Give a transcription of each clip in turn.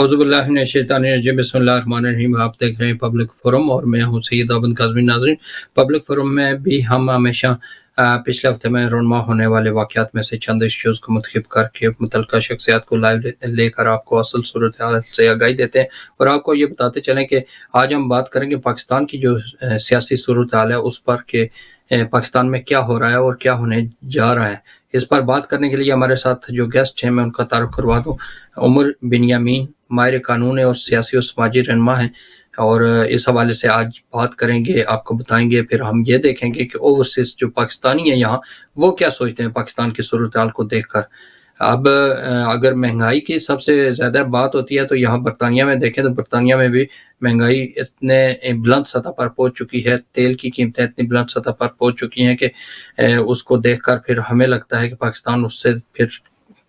औज़ुबिल्लाहिमिनश्शैतानिर्रजीम बिस्मिल्लाहिर्रहमानिर्रहीम। आप देख रहे हैं पब्लिक फोरम और मैं हूँ सैयद अबुल काज़मी। नाज़रीन, पब्लिक फोरम में भी हम हमेशा पिछले हफ्ते में रोनमा होने वाले वाक़यात में से चंद इश्यूज़ को मुंतखब करके मुतल्लिक़ा शख्सियात को लाइव लेकर आपको असल सूरत-ए-हाल से आगाही देते हैं और आपको ये बताते चलें कि आज हम बात करेंगे पाकिस्तान की जो सियासी सूरत-ए-हाल है उस पर कि पाकिस्तान में क्या हो रहा है और क्या होने जा रहा है। इस पर बात करने के लिए हमारे साथ जो गेस्ट हैं मैं उनका तारुफ़ करवा दूँ। उमर बिन यामीन माहिर कानून है और सियासी और समाजी रहनुमा हैं और इस हवाले से आज बात करेंगे, आपको बताएँगे। फिर हम ये देखेंगे कि ओवरसीज़ जो पाकिस्तानी हैं यहाँ, वो क्या सोचते हैं पाकिस्तान की सूरत-ए-हाल को देखकर। अब अगर महँगाई की सबसे ज़्यादा बात होती है तो यहाँ बरतानिया में देखें तो बरतानिया में भी महँगाई इतने बुलंद सतह पर पहुँच चुकी है, तेल की कीमतें इतनी बुलंद सतह पर पहुँच चुकी हैं कि उसको देखकर फिर हमें लगता है कि पाकिस्तान उससे फिर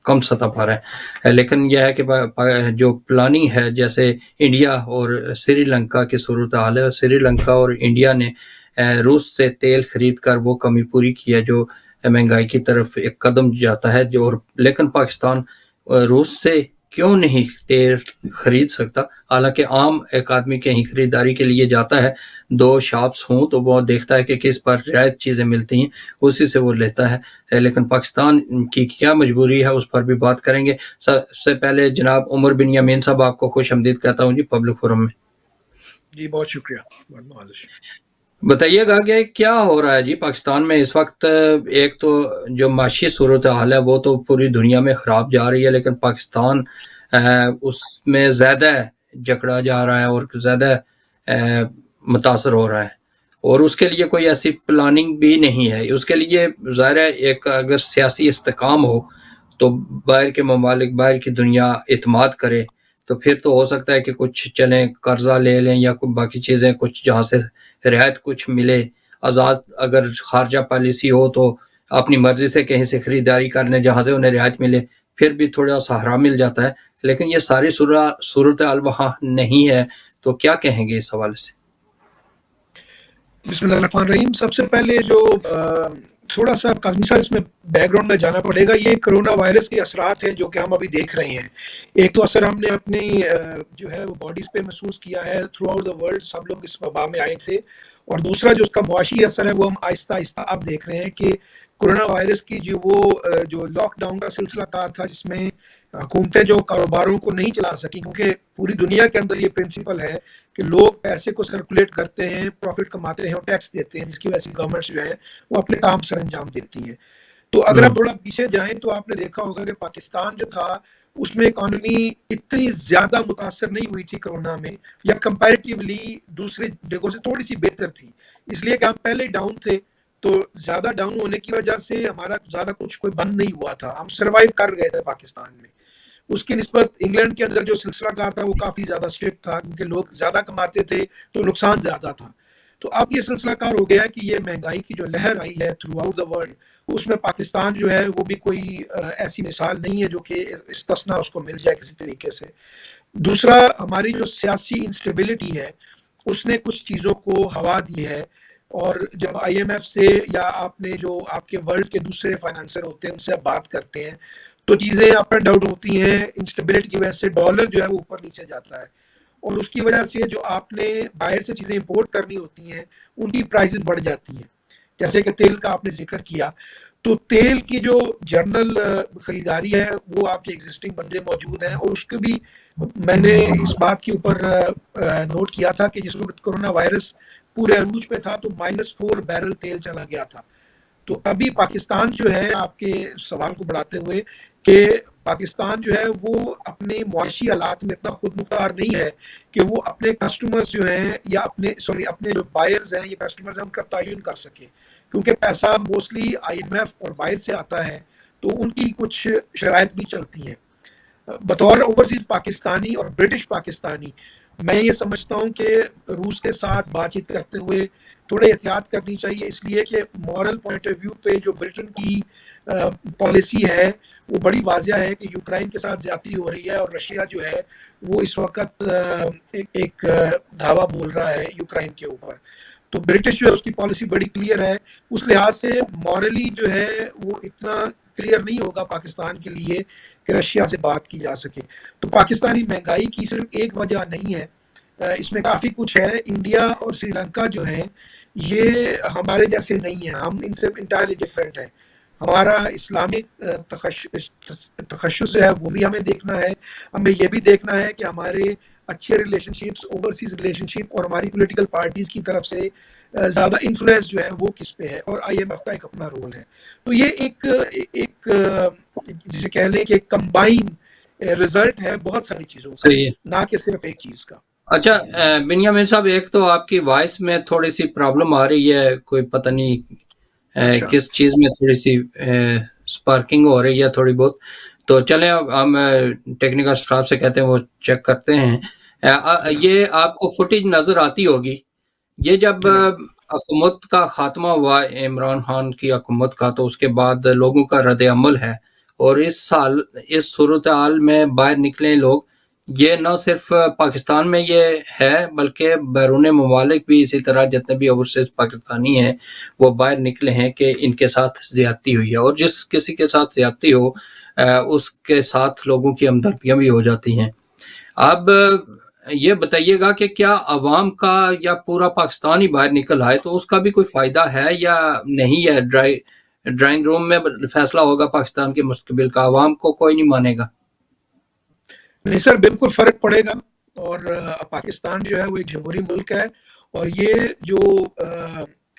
कम सतह पर है। लेकिन यह है कि जो प्लानिंग है, जैसे इंडिया और श्रीलंका की सूरत-ए-हाल है, श्रीलंका और इंडिया ने रूस से तेल खरीद कर वो कमी पूरी की है जो महंगाई की तरफ एक कदम जाता है। लेकिन पाकिस्तान रूस से क्यों नहीं तेल खरीद सकता? हालांकि आम एक आदमी कहीं खरीदारी के लिए जाता है, दो शॉप्स हों तो वो देखता है कि किस पर रियायत चीज़ें मिलती हैं, उसी से वो लेता है। लेकिन पाकिस्तान की क्या मजबूरी है उस पर भी बात करेंगे। सबसे पहले जनाब उमर बिन यामीन साहब, आपको खुश-आमदीद कहता हूँ जी पब्लिक फोरम में। जी, बहुत शुक्रिया, बहुत मुआज़िज़। बताइएगा कि क्या हो रहा है जी पाकिस्तान में इस वक्त। एक तो जो माशी सूरत-ए-हाल है वो तो पूरी दुनिया में ख़राब जा रही है, लेकिन पाकिस्तान उसमें ज़्यादा जकड़ा जा रहा है और ज़्यादा मुतासर हो रहा है और उसके लिए कोई ऐसी प्लानिंग भी नहीं है। उसके लिए ज़ाहिर है एक अगर सियासी इस्तेकाम हो तो बाहर के ममालिक, बाहर की दुनिया इत्माद करे तो फिर तो हो सकता है कि कुछ चलें, कर्जा ले लें या कोई बाकी चीज़ें कुछ जहाँ से रियायत कुछ मिले। आज़ाद अगर खारजा पॉलिसी हो तो अपनी मर्ज़ी से कहीं से खरीदारी कर लें जहाँ से उन्हें रियायत मिले, फिर भी थोड़ा सहारा मिल जाता है। लेकिन ये सारी सूरत-ए-हाल वहाँ नहीं है, तो क्या कहेंगे इस हवाले से? बिस्मिल्लाहिर्रहमानिर्रहीम। सबसे पहले जो थोड़ा-सा काज़मी साहब इसमें बैकग्राउंड में जाना पड़ेगा। ये कोरोना वायरस के असरात हैं जो कि हम अभी देख रहे हैं। एक तो असर हमने अपनी जो है वो बॉडीज़ पे महसूस किया है, थ्रू आउट द वर्ल्ड सब लोग इस वबा में आए थे। और दूसरा जो उसका मुआशी असर है वो हम आहिस्ता-आहिस्ता अब देख रहे हैं कि कोरोना वायरस की जो लॉकडाउन का सिलसिला-कार था जिसमें हुकूमतें जो कारोबारों को नहीं चला सकी, क्योंकि पूरी दुनिया के अंदर ये प्रिंसिपल है कि लोग पैसे को सर्कुलेट करते हैं, प्रॉफिट कमाते हैं और टैक्स देते हैं, जिसकी वजह से गवर्नमेंट्स जो है वो अपने काम सर अंजाम देती हैं। तो अगर आप थोड़ा पीछे जाएं तो आपने देखा होगा कि पाकिस्तान जो था उसमें इकॉनमी इतनी ज़्यादा मुतासर नहीं हुई थी कोरोना में, या कंपैरेटिवली दूसरे जगहों से थोड़ी सी बेहतर थी, इसलिए कि हम पहले डाउन थे। तो ज़्यादा डाउन होने की वजह से हमारा ज़्यादा कुछ कोई बंद नहीं हुआ था, हम सर्वाइव कर गए थे पाकिस्तान में। उसकी निस्बत इंग्लैंड के अंदर जो सिलसिलाकार था वो काफ़ी ज़्यादा स्ट्रिक्ट था, क्योंकि लोग ज़्यादा कमाते थे तो नुकसान ज़्यादा था। तो अब ये सिलसिलाकार हो गया कि ये महंगाई की जो लहर आई है थ्रू आउट द वर्ल्ड, उसमें पाकिस्तान जो है वो भी कोई ऐसी मिसाल नहीं है जो कि इस्तिस्ना उसको मिल जाए किसी तरीके से। दूसरा, हमारी जो सियासी इंस्टेबिलिटी है उसने कुछ चीज़ों को हवा दी है। और जब IMF से या आपने जो आपके वर्ल्ड के दूसरे फाइनेंसर होते हैं उनसे आप बात करते हैं तो चीज़ें अप एंड डाउन होती हैं। इंस्टेबिलिटी की वजह से डॉलर जो है वो ऊपर नीचे जाता है और उसकी वजह से जो आपने बाहर से चीज़ें इंपोर्ट करनी होती हैं उनकी प्राइसेस बढ़ जाती हैं। जैसे कि तेल का आपने जिक्र किया, तो तेल की जो जर्नल खरीदारी है वो आपके एग्जिस्टिंग बंदे मौजूद हैं, और उसके भी मैंने इस बात के ऊपर नोट किया था कि जिस वक्त कोरोना वायरस पूरे अरूज पे था तो -4 बैरल तेल चला गया था। तो अभी पाकिस्तान जो है, आपके सवाल को बढ़ाते हुए, कि पाकिस्तान जो है वो अपने मुआशी हालात में इतना खुद मुख्तार नहीं है कि वो अपने कस्टमर्स जो हैं या अपने जो बायर्स हैं या कस्टमर्स हैं उनका तयन कर सके, क्योंकि पैसा मोस्टली IMF और बाहर से आता है तो उनकी कुछ शराइत भी चलती हैं। बतौर ओवरसीज पाकिस्तानी और ब्रिटिश पाकिस्तानी, मैं ये समझता हूँ कि रूस के साथ बातचीत करते हुए थोड़े एहतियात करनी चाहिए, इसलिए कि मॉरल पॉइंट ऑफ व्यू पे जो ब्रिटेन की पॉलिसी है वो बड़ी वाज़िया है कि यूक्रेन के साथ ज़्यादती हो रही है और रशिया जो है वो इस वक्त एक धावा बोल रहा है यूक्रेन के ऊपर। तो ब्रिटिश जो है उसकी पॉलिसी बड़ी क्लियर है, उस लिहाज से मॉरली जो है वो इतना क्लियर नहीं होगा पाकिस्तान के लिए कि रशिया से बात की जा सके। तो पाकिस्तानी महंगाई की सिर्फ एक वजह नहीं है, इसमें काफ़ी कुछ है। इंडिया और श्रीलंका जो है ये हमारे जैसे नहीं है, हम इनसे इंटायरली डिफरेंट है। हमारा इस्लामिक तखशुस है वो भी हमें देखना है। हमें ये भी देखना है कि हमारे अच्छे रिलेशनशिप्स, ओवरसीज रिलेशनशिप और हमारी पॉलिटिकल पार्टीज की तरफ से ज़्यादा इन्फ्लुएंस जो है वो किस पे है, और आईएमएफ का एक अपना रोल है। तो ये एक जिसे कह लें कि कंबाइन रिजल्ट है बहुत सारी चीज़ों का, सही है। ना कि सिर्फ एक चीज़ का। अच्छा, बिन्यामिन साहब, एक तो आपकी वॉइस में थोड़ी सी प्रॉब्लम आ रही है, कोई पता नहीं अच्छा, किस चीज़ में थोड़ी सी स्पार्किंग हो रही है थोड़ी बहुत। तो चलें, अब हम टेक्निकल स्टाफ से कहते हैं वो चेक करते हैं। जनाब, ये आपको फुटेज नज़र आती होगी, ये जब जनाब। हुकूमत का खात्मा हुआ इमरान खान की हुकूमत का, तो उसके बाद लोगों का रद्द अमल है। और इस साल इस सूरत हाल में बाहर निकले लोग, ये न सिर्फ पाकिस्तान में ये है बल्कि बैरून ममालिक भी इसी तरह, जितने भी ओवरसीज पाकिस्तानी हैं वो बाहर निकले हैं कि इनके साथ ज्यादती हुई है। और जिस किसी के साथ ज्यादती हो उसके साथ लोगों की हमदर्दियां भी हो जाती हैं। अब ये बताइएगा कि क्या अवाम का या पूरा पाकिस्तान ही बाहर निकल आए तो उसका भी कोई फ़ायदा है या नहीं है? ड्राइंग रूम में फैसला होगा पाकिस्तान के मुस्तकबिल का, अवाम को कोई नहीं मानेगा। नहीं सर, बिल्कुल फ़र्क पड़ेगा। और पाकिस्तान जो है वो एक जमहूरी मुल्क है, और ये जो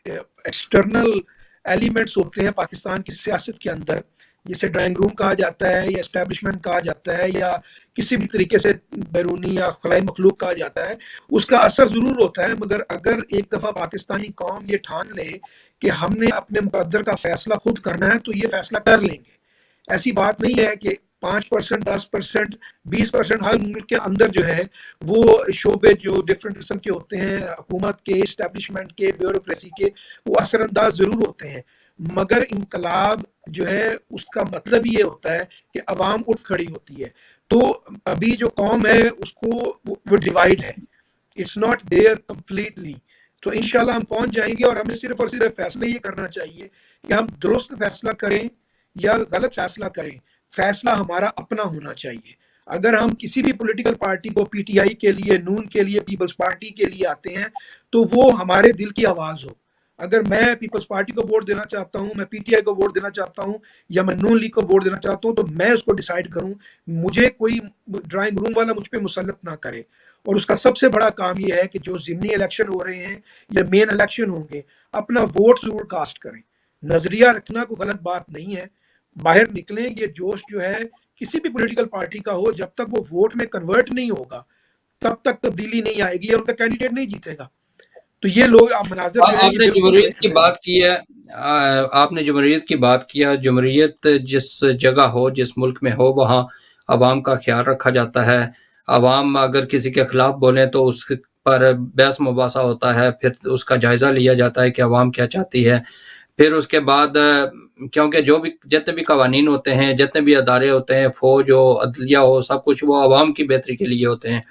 एक्सटर्नल एलिमेंट्स होते हैं पाकिस्तान की सियासत के अंदर, जिसे ड्राइंग रूम कहा जाता है या एस्टेब्लिशमेंट कहा जाता है या किसी भी तरीके से बैरूनी या खलाई मखलूक कहा जाता है, उसका असर ज़रूर होता है। मगर अगर एक दफ़ा पाकिस्तानी कौम ये ठान ले कि हमने अपने मुकद्दर का फ़ैसला खुद करना है, तो ये फ़ैसला कर लेंगे। ऐसी बात नहीं है कि 5%, 10%, 20%, हर मुल्क के अंदर जो है वो शोबे जो डिफरेंट किस्म के होते हैं, हुकूमत के, इस्टेब्लिशमेंट के, ब्यूरोक्रेसी के, वो असरअंदाज ज़रूर होते हैं। मगर इनकलाब जो है उसका मतलब ये होता है कि अवाम उठ खड़ी होती है। तो अभी जो कौम है उसको वो डिवाइड है, इट्स नॉट देयर कंप्लीटली। तो इंशाल्लाह हम पहुंच जाएंगे, और हमें सिर्फ और सिर्फ फैसला ये करना चाहिए कि हम दुरुस्त फैसला करें या गलत फैसला करें, फैसला हमारा अपना होना चाहिए। अगर हम किसी भी पॉलिटिकल पार्टी को, पीटीआई के लिए, नून के लिए, पीपल्स पार्टी के लिए आते हैं, तो वो हमारे दिल की आवाज़ हो। अगर मैं पीपल्स पार्टी को वोट देना चाहता हूँ, मैं पीटीआई को वोट देना चाहता हूँ, या मैं नून लीग को वोट देना चाहता हूँ, तो मैं उसको डिसाइड करूँ। मुझे कोई ड्राइंग रूम वाला मुझ पर मुसल्लत ना करे। और उसका सबसे बड़ा काम यह है कि जो ज़िमनी इलेक्शन हो रहे हैं या मेन इलेक्शन होंगे, अपना वोट ज़रूर कास्ट करें। नज़रिया रखना कोई गलत बात नहीं है, बाहर निकलें। ये जोश जो है किसी भी पॉलिटिकल पार्टी का हो, जब तक वो वोट में कन्वर्ट नहीं होगा तब तक तब्दीली नहीं आएगी या उनका कैंडिडेट नहीं जीतेगा। तो ये लोग मनाजर जो है ये आपने बिल्कुल जमहूरियत देख की रहे हैं। बात की है। आपने जमहूरियत की बात किया। जमहूरियत जिस जगह हो, जिस मुल्क में हो, वहाँ अवाम का ख्याल रखा जाता है। अवाम अगर किसी के खिलाफ बोले तो उस पर बहस मुबासा होता है, फिर उसका जायज़ा लिया जाता है कि अवाम क्या चाहती है। फिर उसके बाद क्योंकि जो भी जितने भी कवानीन होते हैं, जितने भी अदारे होते हैं, फ़ौज हो, अदलिया हो, सब कुछ वो अवाम की बेहतरी के लिए होते हैं।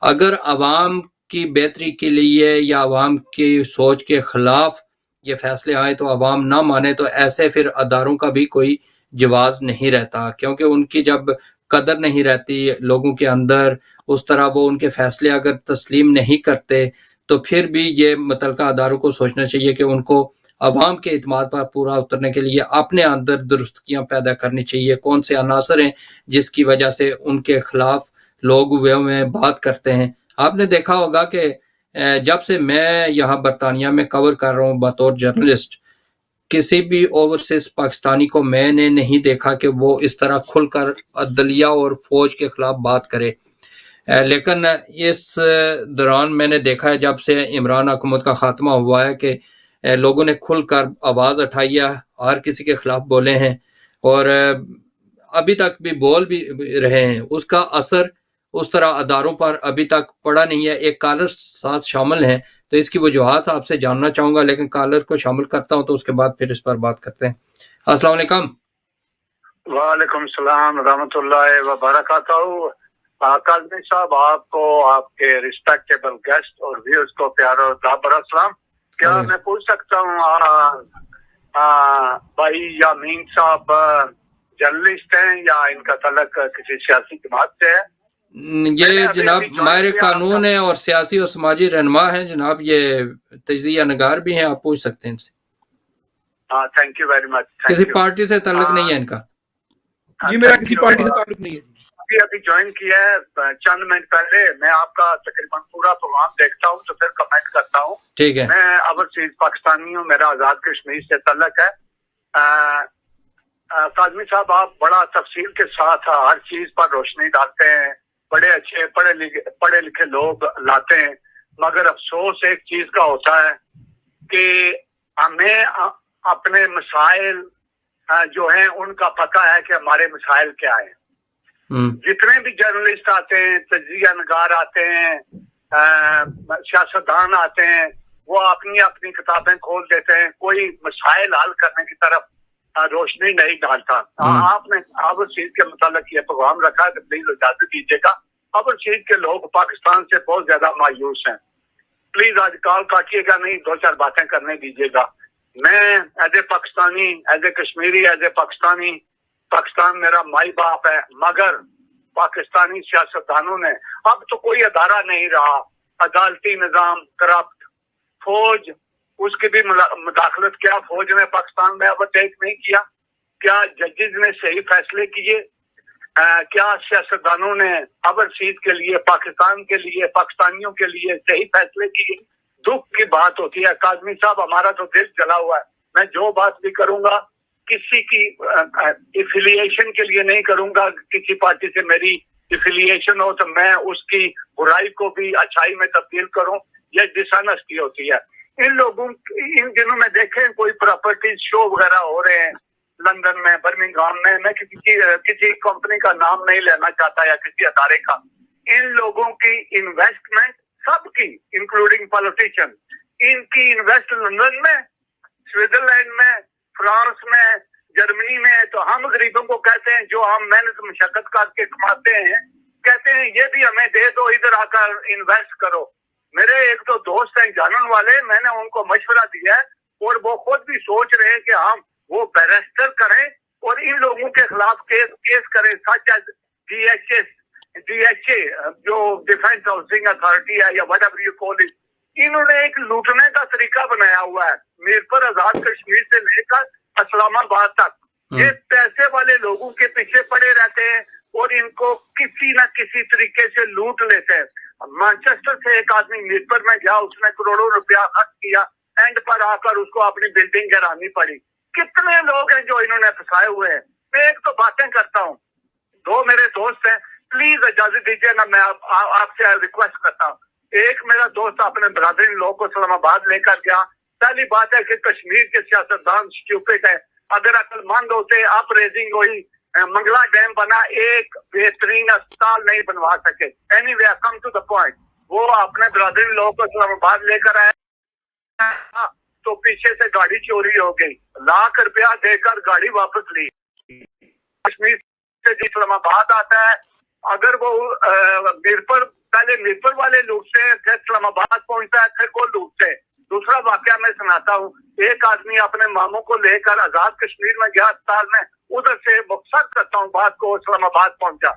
अगर अवाम की बेहतरी के लिए या अवाम की सोच के खिलाफ ये फैसले आए तो अवाम ना माने, तो ऐसे फिर अदारों का भी कोई जवाज नहीं रहता, क्योंकि उनकी जब कदर नहीं रहती लोगों के अंदर, उस तरह वो उनके फैसले अगर तस्लीम नहीं करते, तो फिर भी ये मुतलका अदारों को सोचना चाहिए कि उनको अवाम के इत्मीनान पर पूरा उतरने के लिए अपने अंदर दुरुस्तियाँ पैदा करनी चाहिए। कौन से अनासर हैं जिसकी वजह से उनके खिलाफ लोग वे में बात करते हैं। आपने देखा होगा कि जब से मैं यहाँ बरतानिया में कवर कर रहा हूँ बतौर जर्नलिस्ट, किसी भी ओवरसीज पाकिस्तानी को मैंने नहीं देखा कि वो इस तरह खुलकर अदलिया और फौज के खिलाफ बात करे। लेकिन इस दौरान मैंने देखा है जब से इमरान हुकूमत का खात्मा हुआ है कि लोगों ने खुलकर आवाज़ उठाई है, हर किसी के खिलाफ बोले हैं, और अभी तक भी बोल भी रहे हैं। उसका असर उस तरह अदारों पर अभी तक पड़ा नहीं है। एक कॉलर साथ शामिल हैं, तो इसकी वजूहात आपसे जानना चाहूँगा, लेकिन कॉलर को शामिल करता हूँ तो उसके बाद फिर इस पर बात करते हैं। अस्सलाम वालेकुम। वालेकुम सलाम रहमतुल्लाहि व बरकातहू। काज़मी साहब, आपको, आपके रिस्पेक्टेबल गेस्ट और व्यूअर्स को प्यारा दाबर अस्सलाम। क्या मैं पूछ सकता हूँ भाई यामीन साहब जर्नलिस्ट हैं या इनका तल्लुक किसी सियासी जमात से है? ये जनाब माहिर कानून है और सियासी और समाजी रहनुमा है जनाब, ये तजिया नगार भी हैं, आप पूछ सकते हैं इनसे। हाँ, थैंक यू वेरी मच। किसी पार्टी से ताल्लुक नहीं है इनका जी, मेरा किसी पार्टी से ताल्लुक नहीं है। अभी ज्वाइन किया है चंद मिनट पहले। मैं आपका तकरीबन पूरा प्रोग्राम देखता हूँ तो फिर कमेंट करता हूँ। ठीक है। मैं ओवरसीज पाकिस्तानी हूँ, मेरा आजाद कश्मीर से ताल्लुक है। काजमी साहब, आप बड़ा तफसील के साथ हर चीज पर रोशनी डालते हैं, बड़े अच्छे पढ़े लिखे लोग लाते हैं, मगर अफसोस एक चीज का होता है कि हमें अपने मसाइल जो हैं उनका पता है कि हमारे मसाइल क्या है। जितने भी जर्नलिस्ट आते हैं, तजिया नगार आते हैं, सियासतदान आते हैं, वो अपनी अपनी किताबें खोल देते हैं, कोई मसाइल हल करने की तरफ रोशनी नहीं डालता। आपने ओवरसीज के मुतालिक ये प्रोग्राम रखा है तो प्लीज इजाजत दीजिएगा। ओवरसीज के लोग पाकिस्तान से बहुत ज्यादा मायूस हैं। प्लीज आज कॉल काटिएगा नहीं, दो चार बातें करने दीजिएगा। मैं as a Pakistani, as a Kashmiri, as a Pakistani, Pakistan मेरा माई बाप है, मगर पाकिस्तानी सियासतदानों ने, अब तो कोई अदारा नहीं रहा, अदालती निजाम करप्ट, फौज उसकी भी मुदाखलत क्या फौज ने पाकिस्तान में ओवरटेक नहीं किया? क्या जजेस ने सही फैसले किए? क्या सियासतदानों ने ओवरसीज के लिए, पाकिस्तान के लिए, पाकिस्तानियों के लिए सही फैसले किए? दुख की बात होती है काजमी साहब, हमारा तो दिल जला हुआ है। मैं जो बात भी करूंगा किसी की एफिलिएशन के लिए नहीं करूंगा, किसी पार्टी से मेरी एफिलिएशन हो तो मैं उसकी बुराई को भी अच्छाई में तब्दील करूं, यह डिसऑनेस्टी होती है। इन लोगों, इन दिनों में देखें कोई प्रॉपर्टी शो वगैरह हो रहे हैं लंदन में, बर्मिंघम में, मैं किसी कंपनी का नाम नहीं लेना चाहता या किसी अदारे का। इन लोगों की इन्वेस्टमेंट सबकी, इंक्लूडिंग पॉलिटिशियन, इनकी इन्वेस्ट लंदन में, स्विट्जरलैंड में, फ्रांस में, जर्मनी में। तो हम गरीबों को कहते हैं, जो हम मेहनत मशक्कत करके कमाते हैं, कहते हैं ये भी हमें दे दो, इधर आकर इन्वेस्ट करो। मेरे एक तो दोस्त हैं जानने वाले, मैंने उनको मशवरा दिया है और वो खुद भी सोच रहे हैं कि हम वो बैरिस्टर करें और इन लोगों के खिलाफ केस करें, सच एज DHA जो डिफेंस हाउसिंग अथॉरिटी है या व्हाटएवर यू कॉल इट। इन्होंने एक लूटने का तरीका बनाया हुआ है, मीरपुर आजाद कश्मीर से लेकर इस्लामाबाद तक। ये पैसे वाले लोगों के पीछे पड़े रहते हैं और इनको किसी न किसी तरीके से लूट लेते हैं। मैनचेस्टर से एक आदमी मीरपुर में गया, उसने करोड़ों रुपया खर्च किया, एंड पर आकर उसको अपनी बिल्डिंग गिरानी पड़ी। कितने लोग हैं जो इन्होंने फंसाए हुए हैं। मैं एक तो बातें करता हूँ, दो मेरे दोस्त हैं, प्लीज इजाजत दीजिए ना, मैं आपसे रिक्वेस्ट करता हूँ। एक मेरा दोस्त अपने ब्रदर इन लोग को इस्लामाबाद लेकर गया। पहली बात है कि कश्मीर के सियासतदान स्टूपिड है। अगर अक्लमंद होते, अप रेजिंग हुई, मंगला डैम बना, एक बेहतरीन अस्पताल नहीं बनवा सके। Anyway, come to the point, वो अपने ब्रदर इन लोग को इस्लामाबाद लेकर आया तो पीछे से गाड़ी चोरी हो गई, लाख रुपया देकर गाड़ी वापस ली। कश्मीर से इस्लामाबाद आता है, अगर वो मीरपुर, पहले मीरपुर वाले लूटते हैं, फिर इस्लामाबाद पहुंचता है, फिर वो लूटते हैं। दूसरा वाकया मैं सुनाता हूँ। एक आदमी अपने मामू को लेकर आजाद कश्मीर में गया अस्पताल में, उधर से मुख्तर करता हूँ बात को, इस्लामाबाद पहुंचा।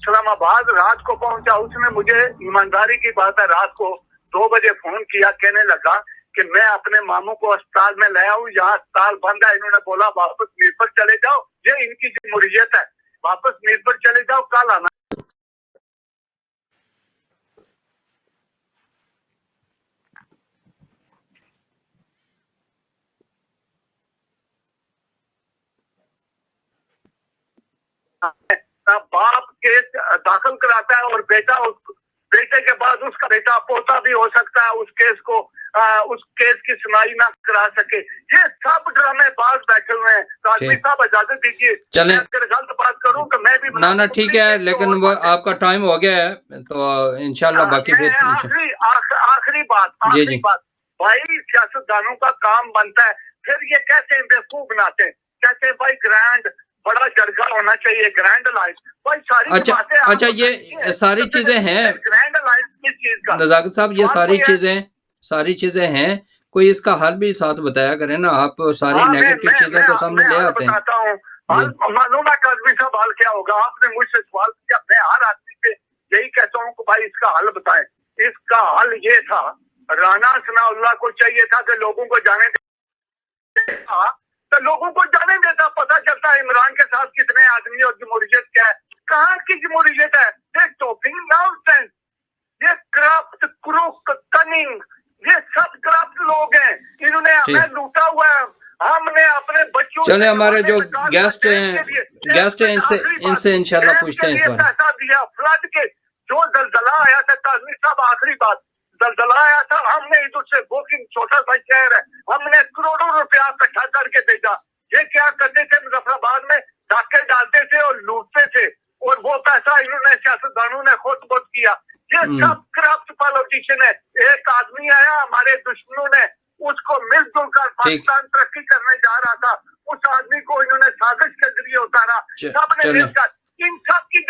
इस्लामाबाद रात को पहुंचा, उसने मुझे, ईमानदारी की बात है, रात को 2 बजे फोन किया, कहने लगा कि मैं अपने मामू को अस्पताल में लाया हूँ, यहाँ अस्पताल बंद है। इन्होंने बोला वापस मीरपुर चले जाओ, ये इनकी जमहूरियत है, वापस मीरपुर चले जाओ, कल आना। बाप केस दाखिल कराता है और बेटा, बेटे के बाद उसका बेटा पोता भी हो सकता है उस केस को, उस केस की सुनवाई ना करा सके। ये सब ड्रामे बाज बैठे हुए हैं। काजमी साहब इजाजत दीजिए, मैं अगर गलत बात करूं तो मैं भी ना ठीक है, लेकिन वो आपका टाइम हो गया है तो इंशाल्लाह बाकी फिर आखिरी बात भाई, सियासतदानों का काम बनता है, फिर ये कहते हैं बेवकूफ बनाते हैं, कहते हैं भाई ग्रैंड बड़ा जरगा होना चाहिए, ग्रैंड अलायंस। भाई सारी अच्छा ये सारी चीजें हैं ग्रैंड अलायंस किस चीज का? नजाकत साहब, ये सारी चीजें हैं, कोई इसका हल भी साथ बताया करें ना, आप सारी हाँ, नेगेटिव चीजें तो सामने ले हल आते हैं। बताता हूँ। मालूम है काजमी साहब हल क्या होगा? आपने मुझसे सवाल किया, मैं हर आदमी से यही कहता हूँ कि भाई इसका हल बताएं। इसका हल ये था, राना सनाउल्लाह को चाहिए था कि लोगों को जाने देता, तो लोगों को जाने देता, पता चलता है इमरान के साथ कितने आदमी और जमहूरियत क्या है। कहाँ की जमहूरियत है? ये टॉकिंग नॉनसेंस, ये करप्ट, क्रूक, कनिंग, ये सब करप्ट लोग हैं। इन्होंने हमें लूटा हुआ है। हमने अपने बच्चों चले, से हमारे जो जवानी गेस्ट हैं इनसे इंशाल्लाह पूछते हैं इस बारे। पैसा दिया फ्लड के, जो दलदला आया था काजमी साहब, आखिरी बात, दलदला आया था, हमने इधर से बुकिंग, छोटा सा शहर है, हमने करोड़ों रुपया इकट्ठा करके भेजा। ये क्या करते थे, मुजफ्फराबाद में डाके डालते थे और लूटते थे, और वो पैसा इन्होंने सियासतदानों ने खुद बुद किया। ये सब करप्ट पॉलिटिशियन है। एक आदमी आया, हमारे दुश्मनों ने उसको मिलजुल कर पाकिस्तान तरक्की करने जा रहा था, उस आदमी को इन्होंने साजिश के जरिए उतारा, सबने मिलकर। इन सब की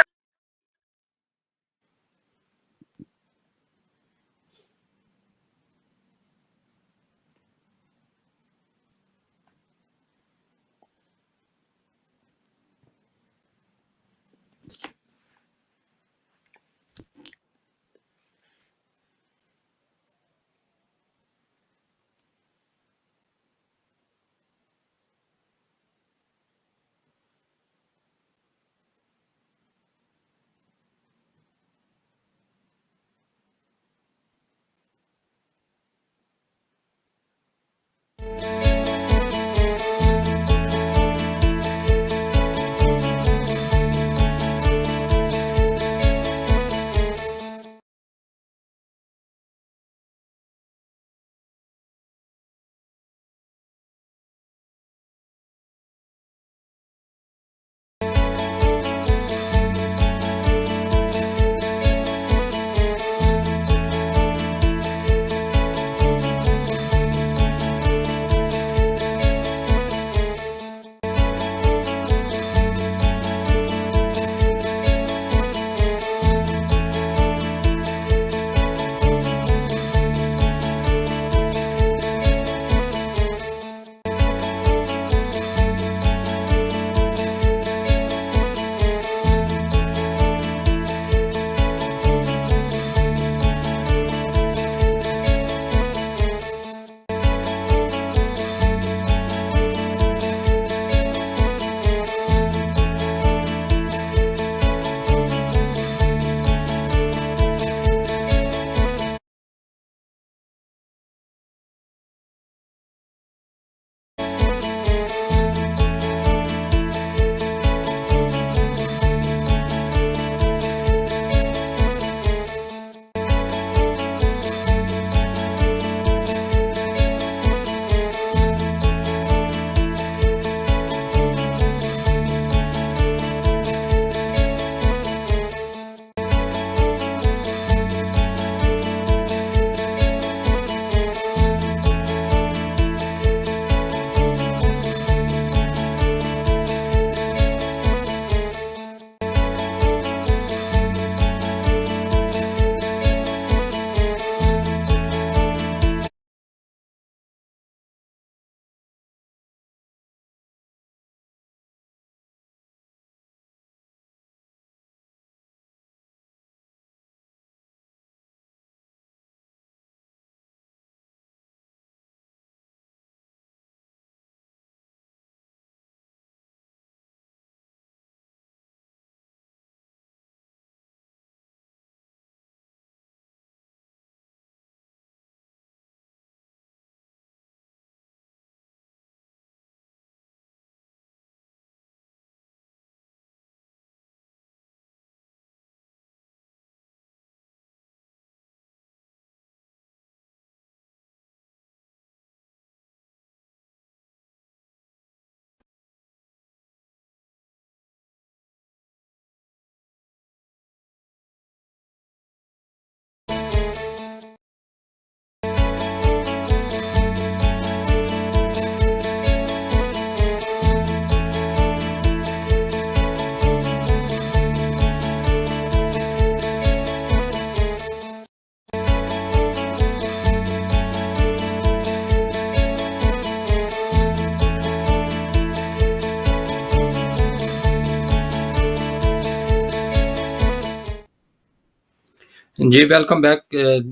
जी, वेलकम बैक।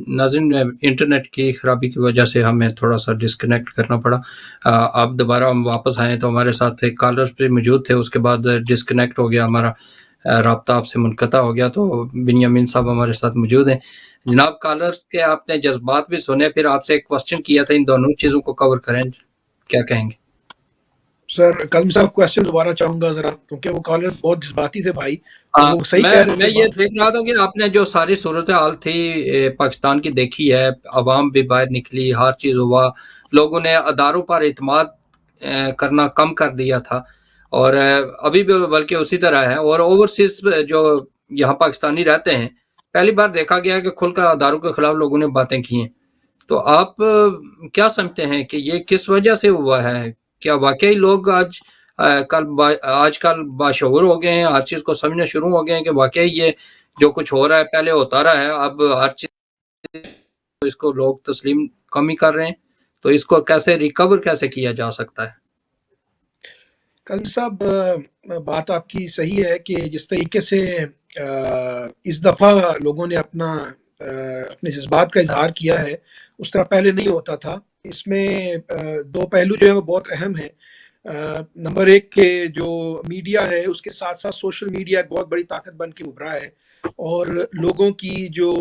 नाज़रीन, इंटरनेट की ख़राबी की वजह से हमें थोड़ा-सा डिस्कनेक्ट करना पड़ा। अब दोबारा हम वापस आए तो हमारे साथ एक कॉलर भी मौजूद थे, उसके बाद डिस्कनेक्ट हो गया हमारा, राब्ता आपसे मुनक़ता हो गया। तो बिन्यामीन साहब हमारे साथ मौजूद हैं। जनाब, कॉलर्स के आपने जज़्बात भी सुने, फिर आपसे एक क्वेश्चन किया था, इन दोनों चीज़ों को कवर करें, क्या कहेंगे? सर काज़मी साहब क्वेश्चन दोबारा चाहूँगा ज़रा, क्योंकि वो कॉलर बहुत जज़्बाती थे भाई, और वो सही कह रहे मैं थे ये बात। देख रहा था कि आपने जो सारी सूरत-ए-हाल थी पाकिस्तान की देखी है, अवाम भी बाहर निकली, हर चीज़ हुआ, लोगों ने अदारों पर इत्मीनान करना कम कर दिया था, और अभी भी बल्कि उसी तरह है। और ओवरसीज़ जो यहाँ पाकिस्तानी रहते हैं, पहली बार देखा गया है कि खुलकर अदारों के खिलाफ लोगों ने बातें की हैं। तो आप क्या समझते हैं कि ये किस वजह से हुआ है? क्या वाक़ई लोग आजकल बाशऊर हो गए हैं, हर चीज़ को समझना शुरू हो गए हैं कि वाक़ई ये जो कुछ हो रहा है पहले होता रहा है, अब हर चीज़ इसको लोग तस्लीम कम ही कर रहे हैं, तो इसको कैसे रिकवर कैसे किया जा सकता है? काज़मी साहब, बात आपकी सही है कि जिस तरीके से इस दफ़ा लोगों ने अपने जज़्बात का इज़हार किया है, उस तरह पहले नहीं होता था। इसमें 2 पहलू जो है वो बहुत अहम हैं। नंबर 1 के जो मीडिया है, उसके साथ-साथ सोशल मीडिया एक बहुत बड़ी ताकत बन के उभरा है, और लोगों की जो